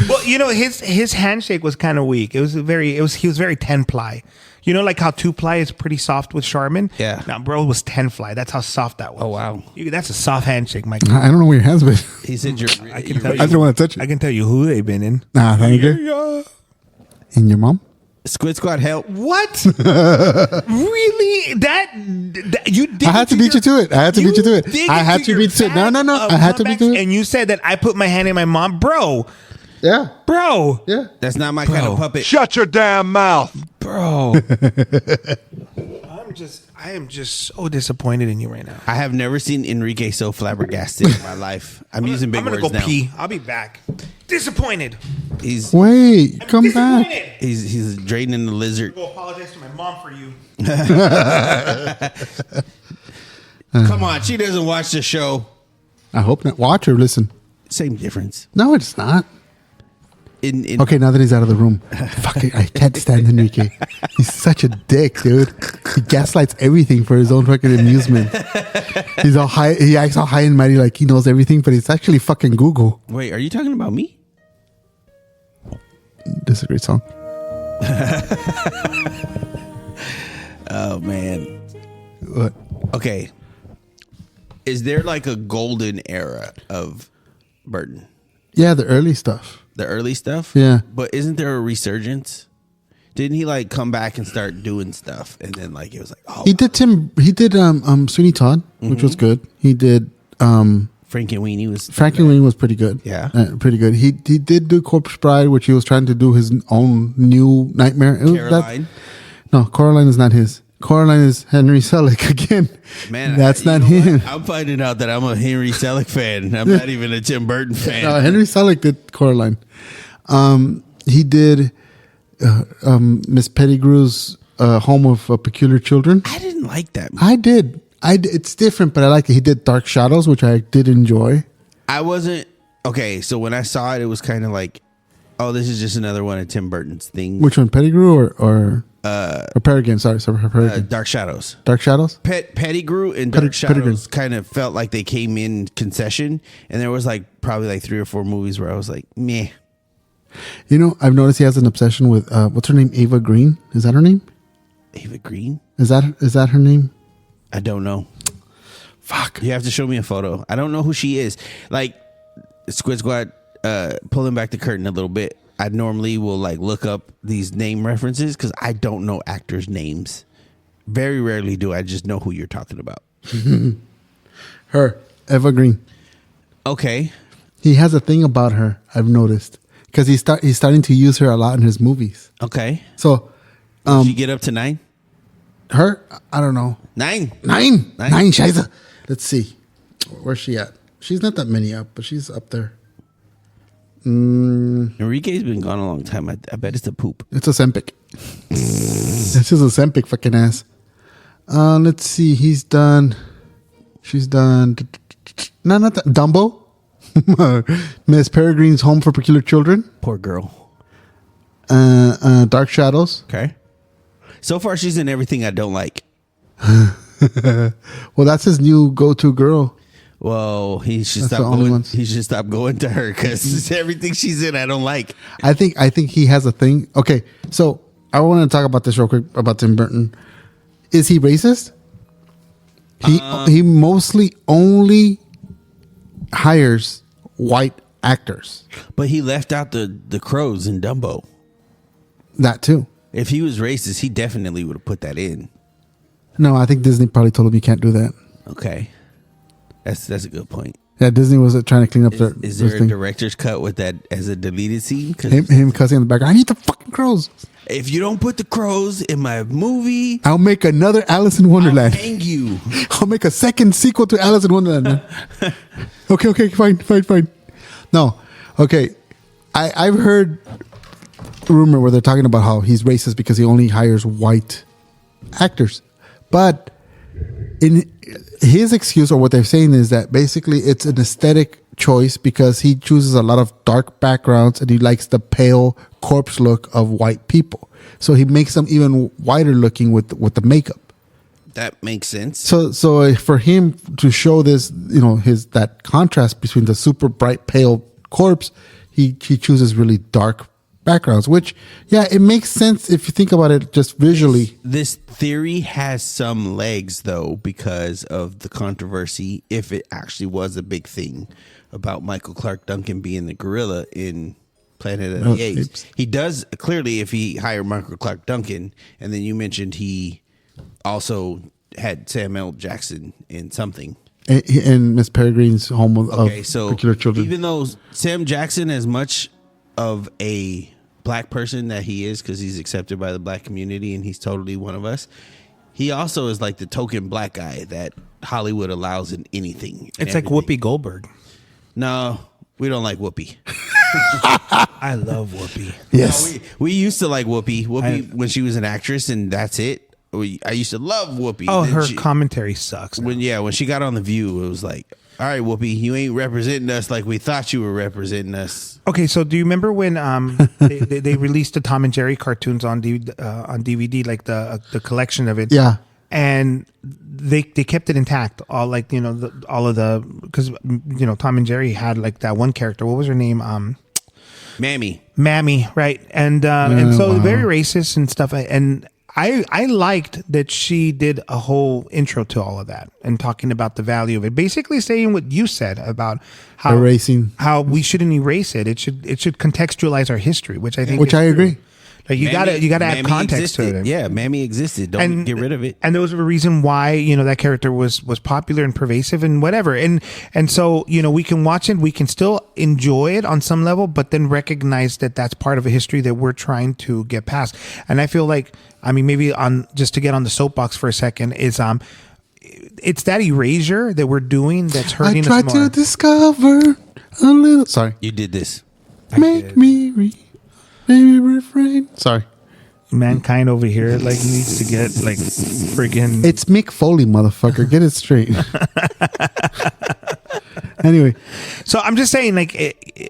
Well, you know, his handshake was kind of weak. He was very 10 ply. You know, like how 2 ply is pretty soft with Charmin? Yeah. Now, bro was 10 fly. That's how soft that was. Oh, wow. That's a soft handshake, Mike. I don't know where your hands been. He said you're. I can tell I don't want to touch I it. can tell you who they've been in. Nah, thank you. And your mom? Squid Squad help. What? Really? That you did? I had to beat you to it. I had to beat you to it. I had to beat you to it. No. I had to beat you to it. And you said that I put my hand in my mom, bro. Yeah. Bro. Yeah. That's not my kind of puppet. Shut your damn mouth. Bro. I am just so disappointed in you right now. I have never seen Enrique so flabbergasted in my life. I'm using big I'm gonna words go now. pee. I'll be back. Disappointed. He's Wait, come back. Disappointed. he's draining the lizard. Go apologize to my mom for you. Come on, she doesn't watch the show. I hope not. Watch or listen. Same difference. No, it's not. In Okay, now that he's out of the room. Fuck it. I can't stand Enrique. He's such a dick, dude. He gaslights everything for his own fucking amusement. He's all high. He acts all high and mighty like he knows everything, but it's actually fucking Google. Wait, are you talking about me? This is a great song. Oh man. What? Okay. Is there like a golden era of Burton? Yeah, the early stuff. The early stuff? Yeah. But isn't there a resurgence? Didn't he like come back and start doing stuff and then like it was like, oh, He did Sweeney Todd, which was good. He did Frankenweenie was Frankenweenie was pretty good. Yeah. Pretty good. He did do Corpse Bride, which he was trying to do his own new nightmare. It was Caroline. no, Coraline is not his. Coraline is Henry Selick again. Man, that's you not know him. what? I'm finding out that I'm a Henry Selick fan. I'm not even a Tim Burton fan. Henry Selick did Coraline. He did Miss Pettigrew's Home of Peculiar Children. I didn't like that movie. I did. It's different, but I like it. He did Dark Shadows, which I did enjoy. I wasn't okay. So when I saw it, it was kind of like, oh, this is just another one of Tim Burton's things. Which one, Pettigrew or Peregrine? Sorry, Peregrine. Dark Shadows. Dark Shadows. Pettigrew and Dark Pettigrew. Shadows kind of felt like they came in concession, and there was like probably like 3 or 4 movies where I was like, meh. You know, I've noticed he has an obsession with what's her name? Ava Green. Is that her name? Ava Green? Is that her name? I don't know. Fuck. You have to show me a photo. I don't know who she is. Like Squid Squad, pulling back the curtain a little bit. I normally will like look up these name references because I don't know actors' names. Very rarely do I just know who you're talking about. Her, Eva Green. Okay. He has a thing about her. I've noticed because he's starting to use her a lot in his movies. Okay. So, Did you get up to 9? her, I don't know. 9. Nine. Scheiße. Let's see. Where's she at? She's not that many up, but she's up there. Enrique's been gone a long time. I bet it's the poop. It's a Sempic. This is a Sempic fucking ass. Let's see. He's done. She's done. No, not that. Dumbo. Miss Peregrine's Home for Peculiar Children. Poor girl. Dark Shadows. Okay. So far, she's in everything I don't like. Well, that's his new go-to girl. Well, he should That's stop the only going. ones. He should stop going to her because everything she's in, I don't like. I think he has a thing. Okay, so I want to talk about this real quick about Tim Burton. Is he racist? He mostly only hires white actors. But he left out the crows in Dumbo. That too. If he was racist, he definitely would have put that in. No, I think Disney probably told him you can't do that. Okay, that's a good point. Yeah, Disney was trying to clean up their. Is there their a thing. director's cut with that as a deleted scene? 'Cause Him cussing in the background. I need the fucking crows. if you don't put the crows in my movie, I'll make another Alice in I'll Wonderland. hang you. I'll make a second sequel to Alice in Wonderland. Man. Okay, fine. No, okay. I've heard a rumor where they're talking about how he's racist because he only hires white actors. But in his excuse, or what they're saying, is that basically it's an aesthetic choice because he chooses a lot of dark backgrounds and he likes the pale corpse look of white people. So he makes them even whiter looking with the makeup. That makes sense. So for him to show this, that contrast between the super bright pale corpse, he chooses really dark backgrounds, which, yeah, it makes sense if you think about it just visually. This theory has some legs, though, because of the controversy, if it actually was a big thing, about Michael Clark Duncan being the gorilla in Planet of the Apes. He does, clearly, if he hired Michael Clark Duncan, and then you mentioned he also had Samuel Jackson in something. In Miss Peregrine's Home of Peculiar Children. Even though Sam Jackson, as much of a black person that he is, because he's accepted by the black community and he's totally one of us, he also is like the token black guy that Hollywood allows in anything. It's like Whoopi Goldberg. No, we don't like Whoopi. I love Whoopi. Yes. No, we used to like Whoopi. When she was an actress, and that's it. I used to love Whoopi. Oh, Then her commentary sucks. when she got on The View, it was like, all right, Whoopi, you ain't representing us like we thought you were representing us. Okay, so do you remember when they released the Tom and Jerry cartoons on DVD, like the collection of it? Yeah. And they kept it intact, all like all of the, because Tom and Jerry had like that one character. What was her name? Mammy, right? And so very racist and stuff. And I liked that she did a whole intro to all of that and talking about the value of it, basically saying what you said about how Erasing. how we shouldn't erase it. It should contextualize our history, which I think Which is I true. agree. Like you gotta add Mammy context existed. to it. Yeah, Mammy existed. Don't get rid of it. And there was a reason why that character was popular and pervasive and whatever. And so we can watch it, we can still enjoy it on some level, but then recognize that that's part of a history that we're trying to get past. And I feel like, maybe on just to get on the soapbox for a second, is it's that erasure that we're doing that's hurting us more. I tried to discover a little. Sorry. You did this. Make me maybe refrain. Sorry. Mankind over here needs to get friggin'. It's Mick Foley, motherfucker. Get it straight. Anyway. So I'm just saying,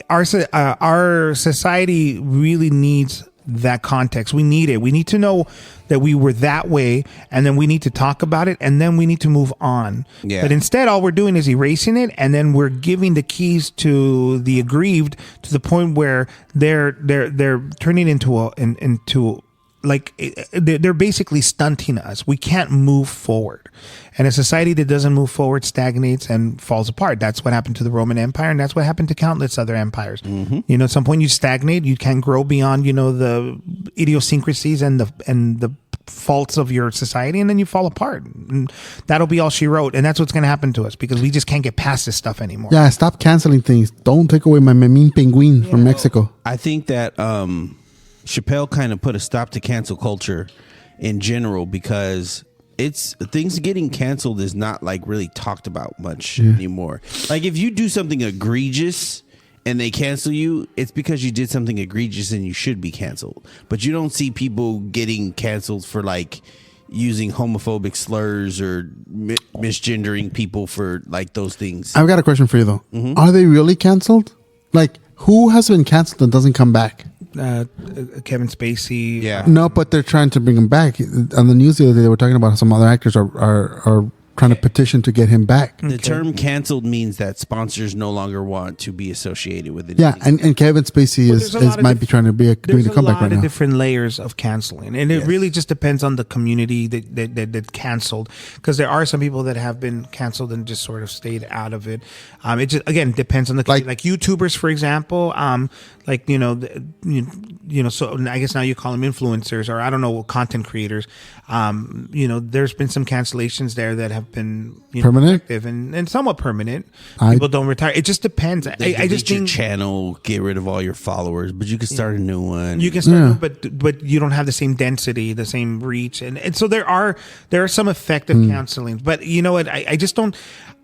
our society really needs that context. We need it. We need to know that we were that way, and then we need to talk about it, and then we need to move on. Yeah. But instead, all we're doing is erasing it, and then we're giving the keys to the aggrieved to the point where they're turning they're basically stunting us. We can't move forward. And a society that doesn't move forward stagnates and falls apart. That's what happened to the Roman Empire, and that's what happened to countless other empires. Mm-hmm. At some point you stagnate, you can't grow beyond, the idiosyncrasies and the faults of your society, and then you fall apart. And that'll be all she wrote. And that's what's going to happen to us because we just can't get past this stuff anymore. Yeah, stop canceling things. Don't take away my Memín Penguin from Mexico. I think that Chappelle kind of put a stop to cancel culture in general because things getting canceled is not really talked about much anymore. Like if you do something egregious and they cancel you, it's because you did something egregious and you should be canceled. But you don't see people getting canceled for using homophobic slurs or misgendering people for like those things. I've got a question for you though. Are they really canceled? Like, who has been canceled and doesn't come back? Kevin Spacey. Yeah. No, but they're trying to bring him back. On the news the other day, they were talking about some other actors are trying to petition to get him back. The term canceled means that sponsors no longer want to be associated with it. Yeah, and Kevin Spacey might be trying to be doing the comeback right now. There's a lot of different layers of canceling, and it really just depends on the community that canceled. Because there are some people that have been canceled and just sort of stayed out of it. It just again depends on the like YouTubers, for example. Like so I guess now you call them influencers, or I don't know, content creators. There's been some cancellations there that have been permanent, effective and somewhat permanent. People don't retire. It just depends. I just your think channel, get rid of all your followers, but you can start a new one. You can start, but you don't have the same density, the same reach, and so there are some effective canceling. But you know what? I just don't.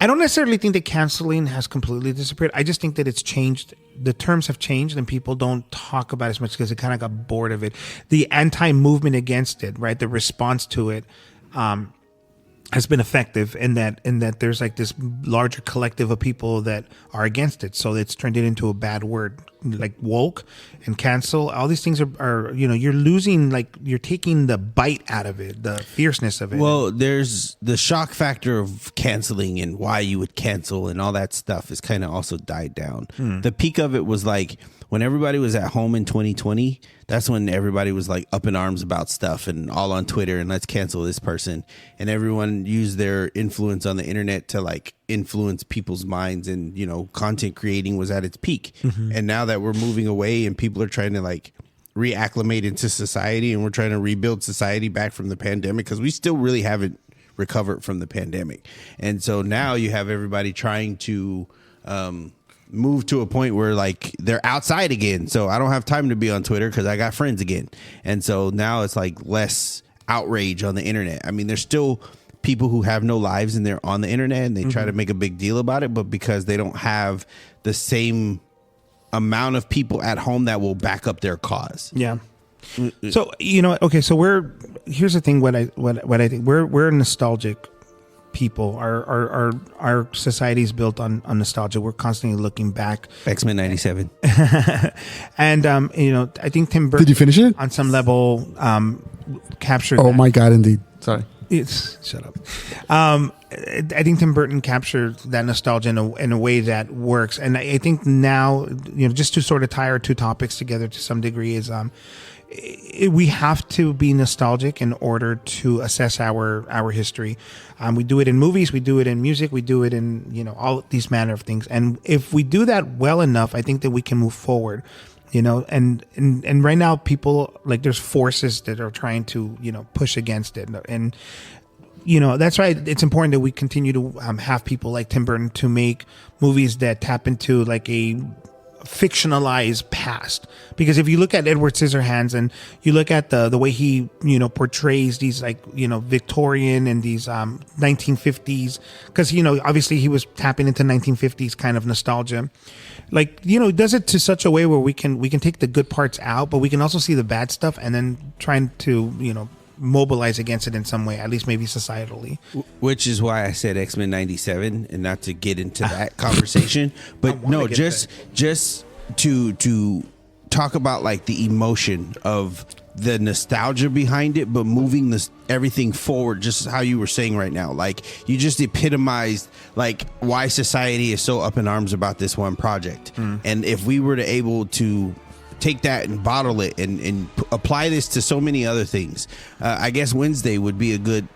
I don't necessarily think that canceling has completely disappeared. I just think that it's changed. The terms have changed, and people don't talk about it as much because they kind of got bored of it. The anti-movement against it, right? The response to it has been effective in that there's like this larger collective of people that are against it. So it's turned it into a bad word, like woke and cancel. All these things are you're losing, like you're taking the bite out of it, the fierceness of it. Well, there's the shock factor of canceling and why you would cancel and all that stuff is kind of also died down. The peak of it was like when everybody was at home in 2020, that's when everybody was like up in arms about stuff and all on Twitter and let's cancel this person. And everyone used their influence on the internet to like influence people's minds, and, content creating was at its peak. And now that we're moving away and people are trying to like reacclimate into society, and we're trying to rebuild society back from the pandemic, because we still really haven't recovered from the pandemic. And so now you have everybody trying to, move to a point where like they're outside again. So I don't have time to be on Twitter because I got friends again. And so now it's like less outrage on the internet. I mean, there's still people who have no lives and they're on the internet and they try to make a big deal about it, but because they don't have the same amount of people at home that will back up their cause. Yeah. So, okay. So here's the thing. What I think we're nostalgic people. Our society is built on nostalgia. We're constantly looking back. X-Men 97. And I think Tim Burton, did you finish it? On some level, captured. Oh my God, indeed. Sorry. Shut up. I think Tim Burton captured that nostalgia in a way that works. And I think now, just to sort of tie our two topics together to some degree is, we have to be nostalgic in order to assess our history. We do it in movies, we do it in music, we do it in all these manner of things. And if we do that well enough, I think that we can move forward. And right now people, like, there's forces that are trying to push against it, and that's why it's important that we continue to have people like Tim Burton to make movies that tap into like a fictionalized past. Because if you look at Edward Scissorhands and you look at the way he portrays these like Victorian and these 1950s, because obviously he was tapping into 1950s kind of nostalgia, like does it to such a way where we can take the good parts out, but we can also see the bad stuff and then trying to mobilize against it in some way, at least maybe societally. Which is why I said X-Men 97, and not to get into that conversation, but no, just to talk about like the emotion of the nostalgia behind it, but moving everything forward, just how you were saying right now. Like, you just epitomized like why society is so up in arms about this one project. And if we were to able to take that and bottle it and apply this to so many other things, I guess Wednesday would be a good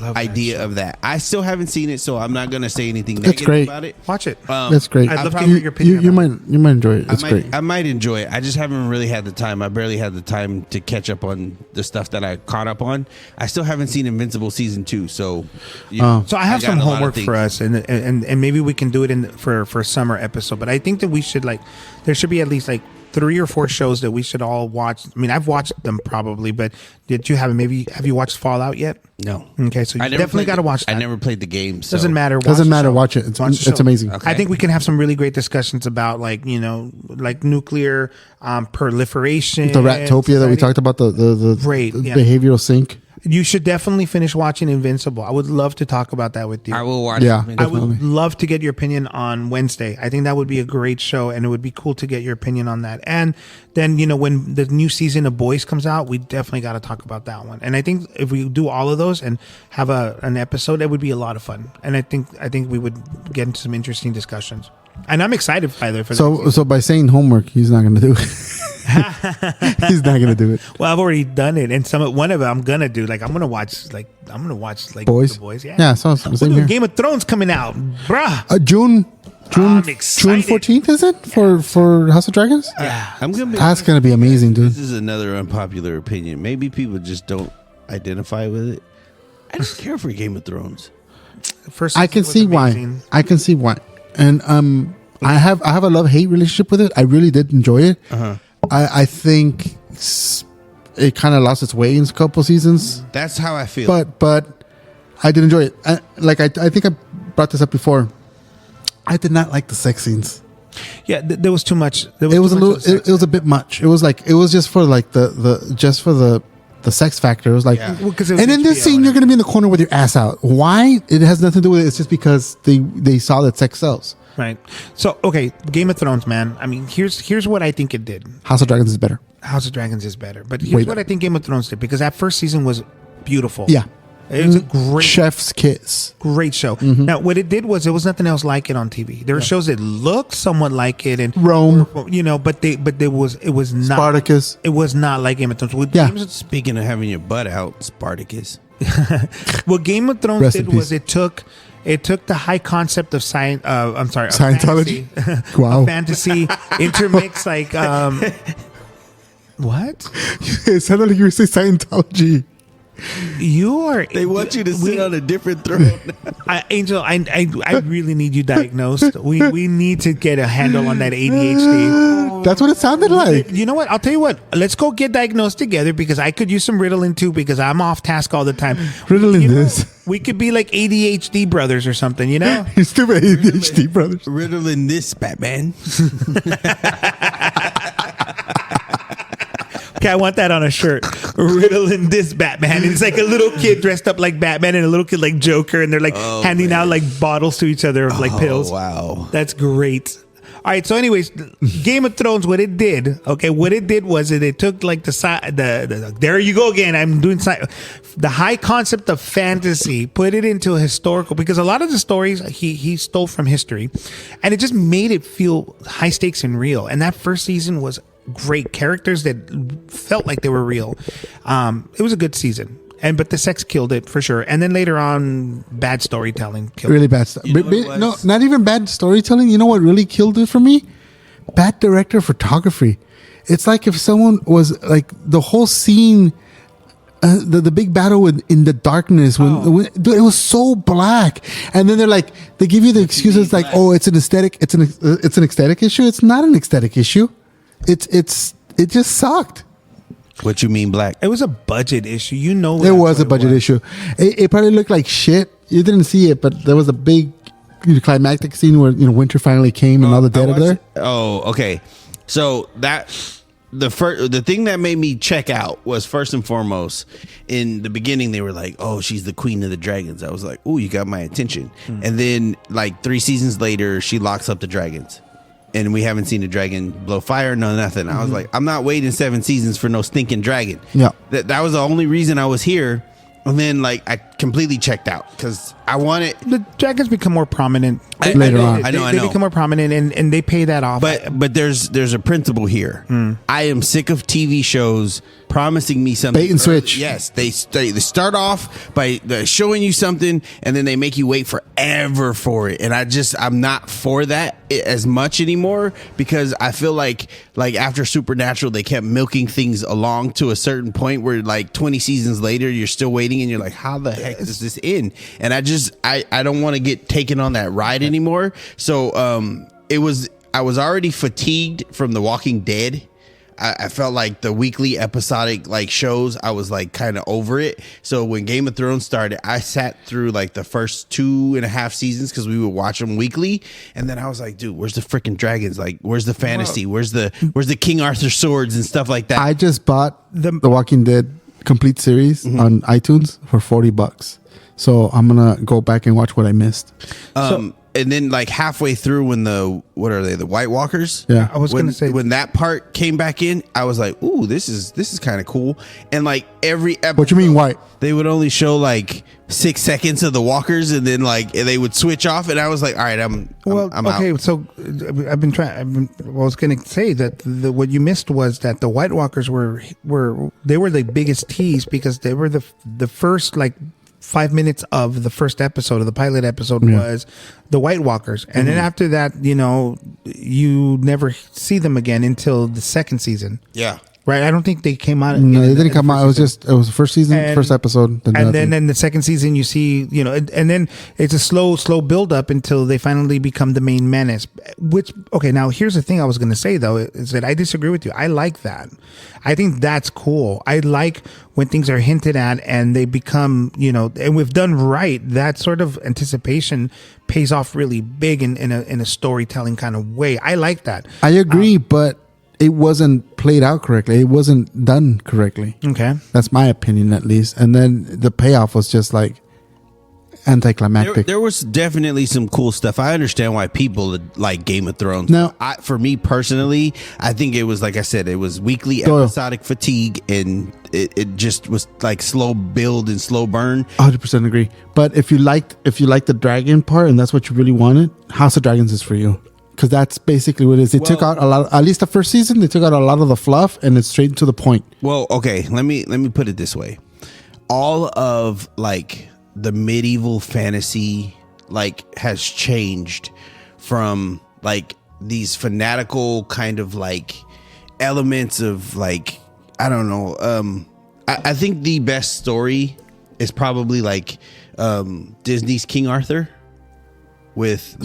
idea of that. I still haven't seen it, so I'm not going to say anything negative about it. Watch it. That's great. I'd love to hear your opinion. You might enjoy it. It's great. I might enjoy it. I just haven't really had the time. I barely had the time to catch up on the stuff that I caught up on. I still haven't seen Invincible season 2, so so I have some homework for us, and maybe we can do it for a summer episode. But I think that we should there should be at least 3 or 4 shows that we should all watch. I mean, I've watched them probably, but have you watched Fallout yet? No. Okay, so you definitely got to watch that. I never played the game. So. Doesn't matter. Watch it. It's amazing. Okay. I think we can have some really great discussions about like nuclear proliferation. The Ratopia that we talked about, the great behavioral sink. You should definitely finish watching Invincible. I would love to talk about that with you. I will watch. Yeah. it. I would love to get your opinion on Wednesday. I think that would be a great show, and it would be cool to get your opinion on that. And then, when the new season of Boys comes out, we definitely got to talk about that one. And I think if we do all of those and have an episode, it would be a lot of fun. And I think we would get into some interesting discussions. And I'm excited either for that. So by saying homework, he's not going to do it. He's not going to do it. Well, I've already done it, and one of it I'm gonna do. Like I'm gonna watch Boys. The Boys. Yeah. Yeah. So same here. Game of Thrones coming out, bruh. June I'm excited. 14th is it for House of Dragons? Yeah. I'm gonna be. That's gonna be amazing, dude. This is another unpopular opinion. Maybe people just don't identify with it. I just care for Game of Thrones. First, I can see why. I can see why. And I have a love-hate relationship with it. I really did enjoy it. I think it kind of lost its way in a couple seasons, That's how I feel. but I did enjoy it. I think I brought this up before. I did not like the sex scenes. Yeah, there was too much. It was it was a bit much. It was just for like the sex factor. It was like, Yeah. Well, 'cause it was and in this HBO, scene, you're going to be in the corner with your ass out. Why? It has nothing to do with it. It's just because they saw that sex sells. right. So okay, Game of Thrones, man. I mean, here's what I think it did. House of Dragons is better. House of Dragons is better, but Way here's what better. I think Game of Thrones did, because that first season was beautiful. Yeah. It was a great Chef's kiss. great show. Mm-hmm. Now, what it did was there was nothing else like it on TV. There were shows that looked somewhat like it, and Rome. but it was not Spartacus. It was not like Game of Thrones. What Yeah. Speaking of having your butt out, Spartacus. What Game of Thrones Rest in did was peace. it took the high concept of science. I'm sorry, of Scientology? fantasy, Wow. of fantasy intermix like what It sounded like you were saying Scientology. you are. They want you to sit on a different throne. Angel, I really need you diagnosed. We need to get a handle on that ADHD. That's what it sounded like. You know what? I'll tell you what. Let's go get diagnosed together, because I could use some Ritalin too, because I'm off task all the time. Ritalin You know, this. we could be like ADHD brothers or something, you know? You stupid ADHD brothers. Riddling this, Batman. Okay, I want that on a shirt. Riddling this Batman. And it's like a little kid dressed up like Batman and a little kid like Joker, and they're like handing out like bottles to each other of like pills. Wow. That's great. All right, so anyways, Game of Thrones, what it did was it took like the there you go again. I'm doing the high concept of fantasy, put it into a historical, because a lot of the stories he stole from history, and it just made it feel high stakes and real. And that first season was great. Characters that felt like they were real. It was a good season. But the sex killed it for sure. And then later on, bad storytelling killed Really it. bad stuff. You know what it No, was? not even bad storytelling. You know what really killed it for me? Bad director of photography. It's like if someone was like the whole scene, the big battle in the darkness when dude, it was so black, and then they give you the excuses like, oh, it's an aesthetic, it's an aesthetic issue. It's not an aesthetic issue. It just sucked. What you mean, black? It was a budget issue. You know, It was a budget issue. It probably looked like shit. You didn't see it, but there was a big climactic scene where Winter finally came and all the dead are there. Oh, okay. So the thing that made me check out was, first and foremost, in the beginning they were like, "Oh, she's the queen of the dragons." I was like, "Oh, you got my attention." And then like 3 seasons later, she locks up the dragons. And we haven't seen a dragon blow fire, no nothing. I was like, I'm not waiting 7 seasons for no stinking dragon. Yeah. That was the only reason I was here. And then like I completely checked out because I wanted. The dragons become more prominent Later on. I know. They become more prominent, and they pay that off. But there's a principle here. I am sick of TV shows promising me something. Bait and switch. Yes, they start off by showing you something, and then they make you wait forever for it. And I'm not for that as much anymore, because I feel like after Supernatural, they kept milking things along to a certain point where like 20 seasons later, you're still waiting, and you're like, how the heck does this end? And I don't want to get taken on that ride anymore. So I was already fatigued from The Walking Dead. I felt like the weekly episodic like shows, I was like kind of over it. So when Game of Thrones started, I sat through like the first 2.5 seasons because we would watch them weekly, and then I was like, dude, where's the freaking dragons? Like, where's the fantasy? Where's the King Arthur swords and stuff like that? I just bought The Walking Dead complete series on iTunes for $40. So I'm gonna go back and watch what I missed. And then like halfway through when what are they, the White Walkers? Yeah. I was gonna say when that part came back in, I was like, ooh, this is kind of cool. And like every episode, What you mean white? they would only show like 6 seconds of the walkers, and then like they would switch off, and I was like, all right, I'm okay. out. So I was going to say that what you missed was that the White Walkers were the biggest tease, because they were the first like 5 minutes of the first episode of the pilot episode was the White Walkers, and then after that, you never see them again until the second season. Yeah. Right, I don't think they came out. No, they didn't come out. It was the first season, first episode, and then in the second season, you see, and then it's a slow build up until they finally become the main menace. Which, okay, now here's the thing I was going to say though, is that I disagree with you. I like that. I think that's cool. I like when things are hinted at and they become, and we've done right. That sort of anticipation pays off really big in a storytelling kind of way. I like that. I agree, but it wasn't played out correctly. It wasn't done correctly. Okay. That's my opinion, at least. And then the payoff was just like anticlimactic. There was definitely some cool stuff. I understand why people like Game of Thrones. Now, For me personally, I think it was, like I said, it was weekly episodic fatigue, and it just was like slow build and slow burn. 100% agree. But if you liked the dragon part and that's what you really wanted, House of Dragons is for you. Because that's basically what it is. They took out a lot, at least the first season, they took out a lot of the fluff and it's straight to the point. Well, okay, let me put it this way. All of like the medieval fantasy like has changed from like these fanatical kind of like elements of like, I don't know. I think the best story is probably like Disney's King Arthur with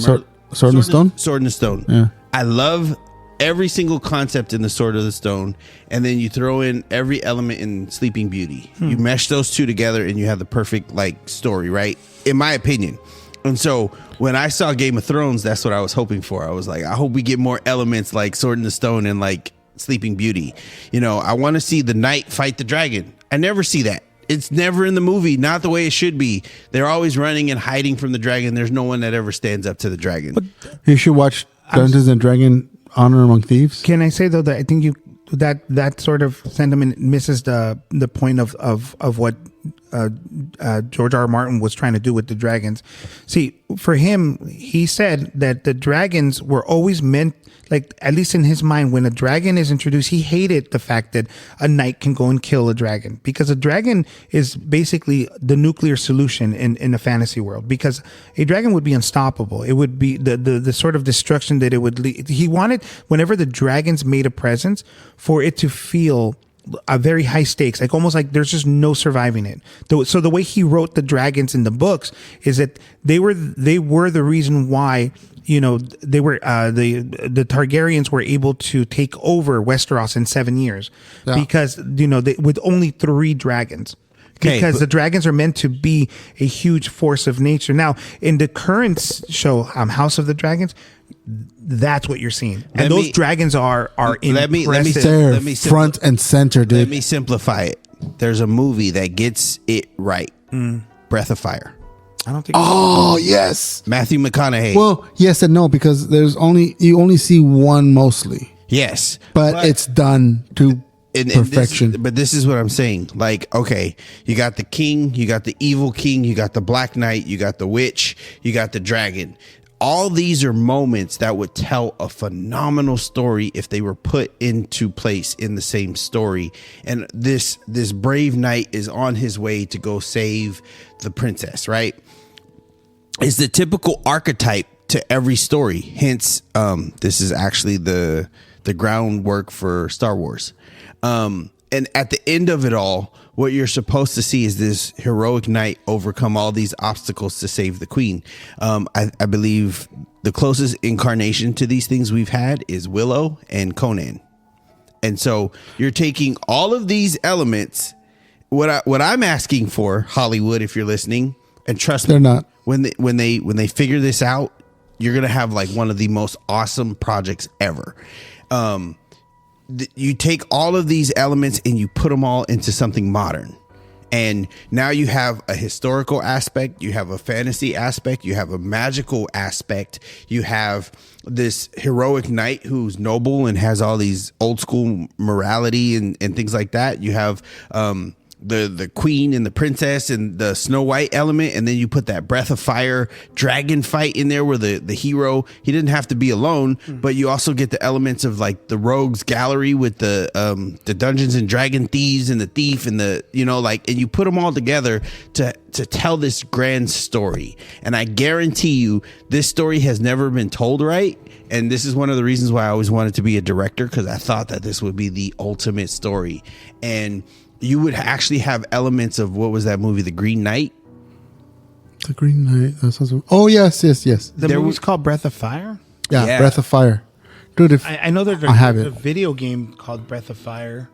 Sword and Stone? Sword and Stone. Yeah. I love every single concept in the Sword of the Stone, and then you throw in every element in Sleeping Beauty. You mesh those two together and you have the perfect like story, right? In my opinion. And so when I saw Game of Thrones, that's what I was hoping for. I was like, I hope we get more elements like Sword and the Stone and like Sleeping Beauty. I want to see the knight fight the dragon. I never see that. It's never in the movie, not the way it should be. They're always running and hiding from the dragon. There's no one that ever stands up to the dragon. You should watch Dungeons and Dragon Honor Among Thieves. Can I say though that I think that sort of sentiment misses the point of what George R. R. Martin was trying to do with the dragons. See, for him, he said that the dragons were always meant, like, at least in his mind, when a dragon is introduced, he hated the fact that a knight can go and kill a dragon, because a dragon is basically the nuclear solution in a fantasy world, because a dragon would be unstoppable. It would be the sort of destruction that it would lead. He wanted, whenever the dragons made a presence, for it to feel a very high stakes, like almost like there's just no surviving it. So the way he wrote the dragons in the books is that they were the reason why, they were the Targaryens were able to take over Westeros in 7 years, because with only 3 dragons. Because the dragons are meant to be a huge force of nature. Now, in the current show, House of the Dragons, that's what you're seeing, and those dragons are impressive. Front and center, dude. Let me simplify it. There's a movie that gets it right. Breath of Fire. I don't think. Oh yes, Matthew McConaughey. Well, yes and no, because you only see one mostly. Yes, but it's done to perfection. But this is what I'm saying. Like, okay, you got the king, you got the evil king, you got the black knight, you got the witch, you got the dragon. All these are moments that would tell a phenomenal story if they were put into place in the same story. And this brave knight is on his way to go save the princess, right? It's the typical archetype to every story. Hence, this is actually the groundwork for Star Wars. And at the end of it all, what you're supposed to see is this heroic knight overcome all these obstacles to save the queen. I believe the closest incarnation to these things we've had is Willow and Conan. And so you're taking all of these elements. What I'm asking for, Hollywood, if you're listening, and trust me, they're not. When they figure this out, you're gonna have like one of the most awesome projects ever. you take all of these elements and you put them all into something modern. And now you have a historical aspect, you have a fantasy aspect, you have a magical aspect, you have this heroic knight who's noble and has all these old school morality and things like that. You have the queen and the princess and the Snow White element, and then you put that Breath of Fire dragon fight in there where the hero, he didn't have to be alone, but you also get the elements of like the rogues gallery with the Dungeons and Dragon thieves and the thief and the, you know, like, and you put them all together to tell this grand story. And I guarantee you this story has never been told right. And this is one of the reasons why I always wanted to be a director, because I thought that this would be the ultimate story. And you would actually have elements of, what was that movie, The Green Knight? The Green Knight. That sounds, oh, yes. The movie's called Breath of Fire? Yeah, Breath of Fire. Dude, if I know there's a video game called Breath of Fire.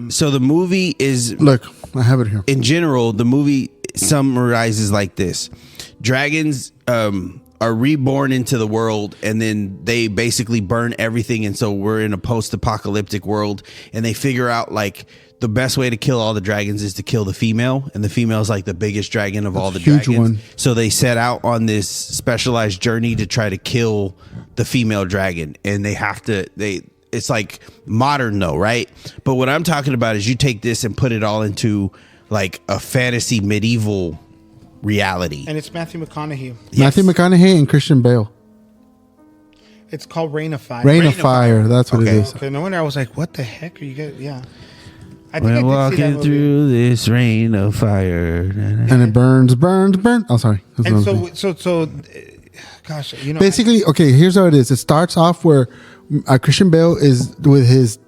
So the movie is... Look, I have it here. In general, the movie summarizes like this. Dragons are reborn into the world, and then they basically burn everything. And so we're in a post-apocalyptic world, and they figure out like the best way to kill all the dragons is to kill the female, and the female is like the biggest dragon of all the huge dragons. one. So they set out on this specialized journey to try to kill the female dragon, and they have to. It's like modern though, right? But what I'm talking about is you take this and put it all into like a fantasy medieval reality. And it's Matthew McConaughey. Matthew McConaughey and Christian Bale. It's called Reign of Fire. Reign of Fire. That's what it is. Okay, no wonder I was like, what the heck are you guys? Yeah. I We're I did see that walking movie. through this rain of fire. And it burns. Oh, sorry. That's And another thing. so, gosh, you know, Basically, okay, here's how it is. It starts off where Christian Bale is with his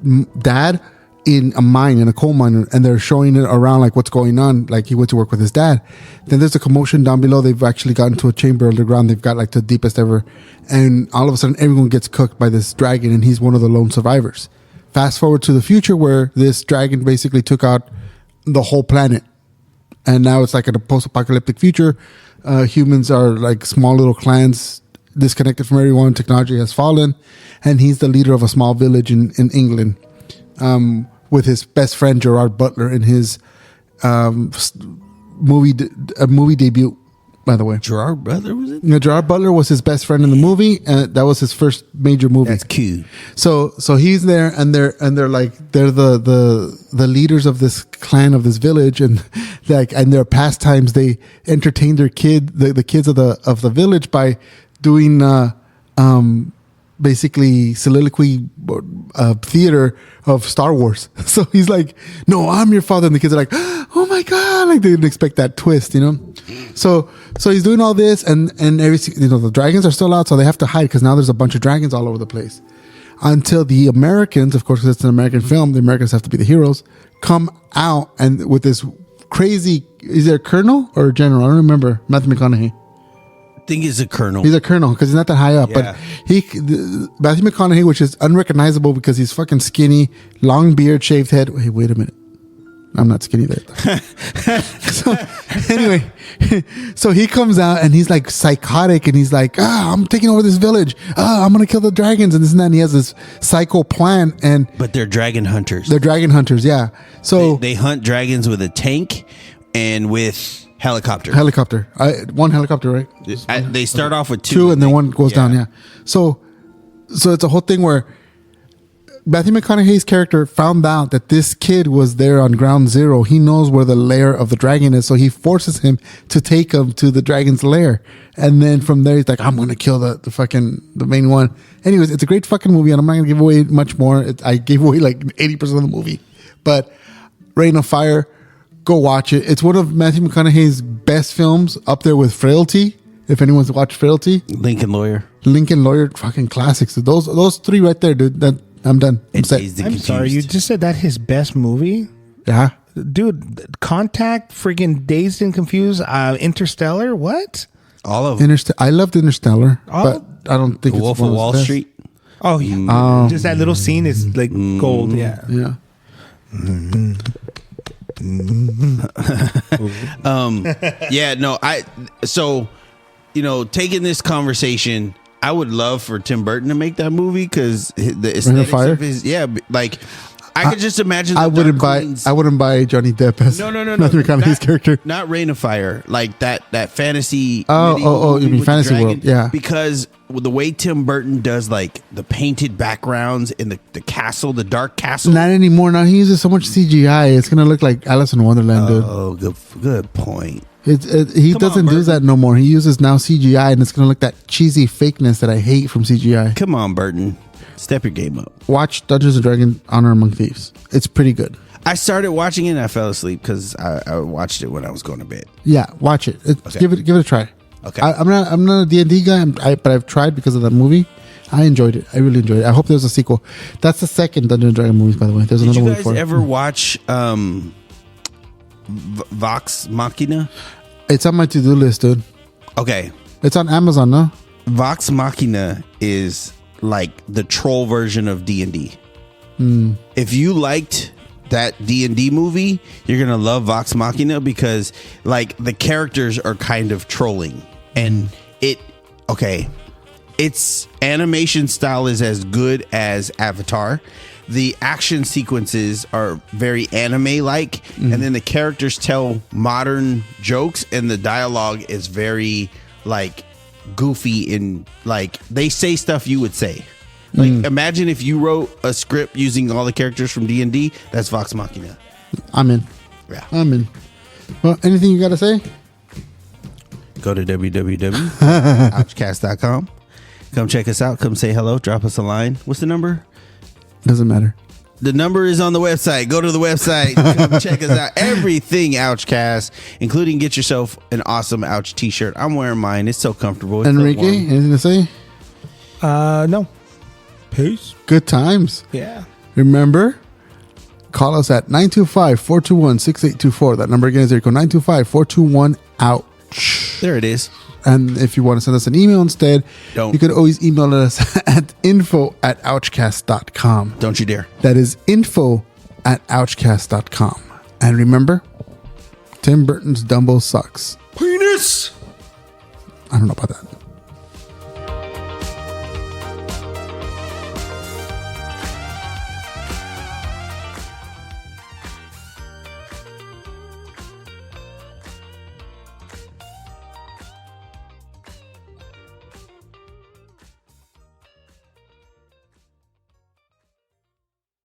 dad in a mine, in a coal mine, and they're showing it around like what's going on. Like he went to work with his dad. Then there's a commotion down below. They've actually gotten to a chamber underground. They've got like the deepest ever. And all of a sudden, everyone gets cooked by this dragon, and he's one of the lone survivors. Fast forward to the future where this dragon basically took out the whole planet. And now it's like in a post-apocalyptic future. Humans are like small little clans disconnected from everyone. Technology has fallen. And he's the leader of a small village in England with his best friend, Gerard Butler, in his movie debut, by the way. Gerard Butler was it? You know, Gerard Butler was his best friend in the movie. And that was his first major movie. That's cute. So he's there, and they're the leaders of this clan of this village, and like, and their pastimes, they entertain their the kids of the village by doing basically soliloquy theater of Star Wars. So he's like, "No, I'm your father," and the kids are like, "Oh my god!" Like they didn't expect that twist, you know. So he's doing all this, and everything, you know, the dragons are still out, so they have to hide because now there's a bunch of dragons all over the place. Until the Americans, of course, because it's an American film, the Americans have to be the heroes, come out and with this crazy, is there a colonel or a general? I don't remember. Matthew McConaughey. I think he's a colonel. He's a colonel because he's not that high up. Yeah. But Matthew McConaughey, which is unrecognizable because he's fucking skinny, long beard, shaved head. Wait a minute. I'm not skinny there. So anyway, so he comes out and he's like psychotic and he's like, I'm taking over this village. I'm going to kill the dragons and this and that. And he has this psycho plan. But they're dragon hunters. They're dragon hunters. Yeah. So they hunt dragons with a tank and with helicopter. One helicopter, right? They start off with two and then one goes down. Yeah. So it's a whole thing where Matthew McConaughey's character found out that this kid was there on ground zero. He knows where the lair of the dragon is, so he forces him to take him to the dragon's lair. And then from there, he's like, "I'm going to kill the main one." Anyways, it's a great fucking movie, and I'm not going to give away much more. I gave away like 80% of the movie. But Reign of Fire, go watch it. It's one of Matthew McConaughey's best films, up there with Frailty. If anyone's watched Frailty. Lincoln Lawyer, fucking classics. Those three right there, dude. I'm done. I'm sorry, you just said that his best movie? Yeah. Dude, Contact, freaking Dazed and Confused, Interstellar, what? All of them. I loved Interstellar, but I don't think Wolf it's of Wall Street. Oh, yeah. Just that little scene is like gold, yeah. Yeah. Yeah, no, so, you know, taking this conversation I would love for Tim Burton to make that movie because the Ring of aesthetics Fire? of his, like I could just imagine. I the wouldn't Dark buy. Queen's- I wouldn't buy Johnny Depp as No. Matthew McConaughey's character. Not Reign of Fire, like that fantasy. Oh, medieval oh, you movie mean with the Fantasy dragon. World, yeah. Because with the way Tim Burton does like the painted backgrounds in the castle, the dark castle. Not anymore. Now he uses so much CGI. It's gonna look like Alice in Wonderland, dude. Oh, good point. He Come on, doesn't do Burton. that no more. He uses now CGI, and it's gonna look that cheesy fakeness that I hate from CGI. Come on, Burton, step your game up. Watch Dungeons and Dragons: Honor Among Thieves. It's pretty good. I started watching it and I fell asleep because I watched it when I was going to bed. Yeah, watch it. Okay. Give it a try. Okay. I'm not a D&D guy, but I've tried because of that movie. I enjoyed it. I really enjoyed it. I hope there's a sequel. That's the second Dungeons and Dragons movie, by the way. There's Did another you one guys before. ever watch Vox Machina? It's on my to-do list, dude. Okay. It's on Amazon, no? Vox Machina is like the troll version of D&D. If you liked that D&D movie, you're going to love Vox Machina because like the characters are kind of trolling and its animation style is as good as Avatar. The action sequences are very anime-like, and then the characters tell modern jokes, and the dialogue is very like goofy and like they say stuff you would say. Like imagine if you wrote a script using all the characters from D&D. That's Vox Machina. I'm in. Yeah. I'm in. Well, anything you got to say? Go to www.ouchcast.com. Come check us out. Come say hello. Drop us a line. What's the number? Doesn't matter. The number is on the website. Go to the website. Come check us out. Everything Ouchcast, including get yourself an awesome Ouch t-shirt. I'm wearing mine. It's so comfortable. It's so Enrique, warm. anything to say? No. Peace. Good times. Yeah. Remember, call us at 925-421-6824. That number again is 925-421-OUCH. There it is. And if you want to send us an email instead, Don't. you can always email us at info@ouchcast.com. Don't you dare. That is info@ouchcast.com. And remember, Tim Burton's Dumbo sucks. Penis. I don't know about that.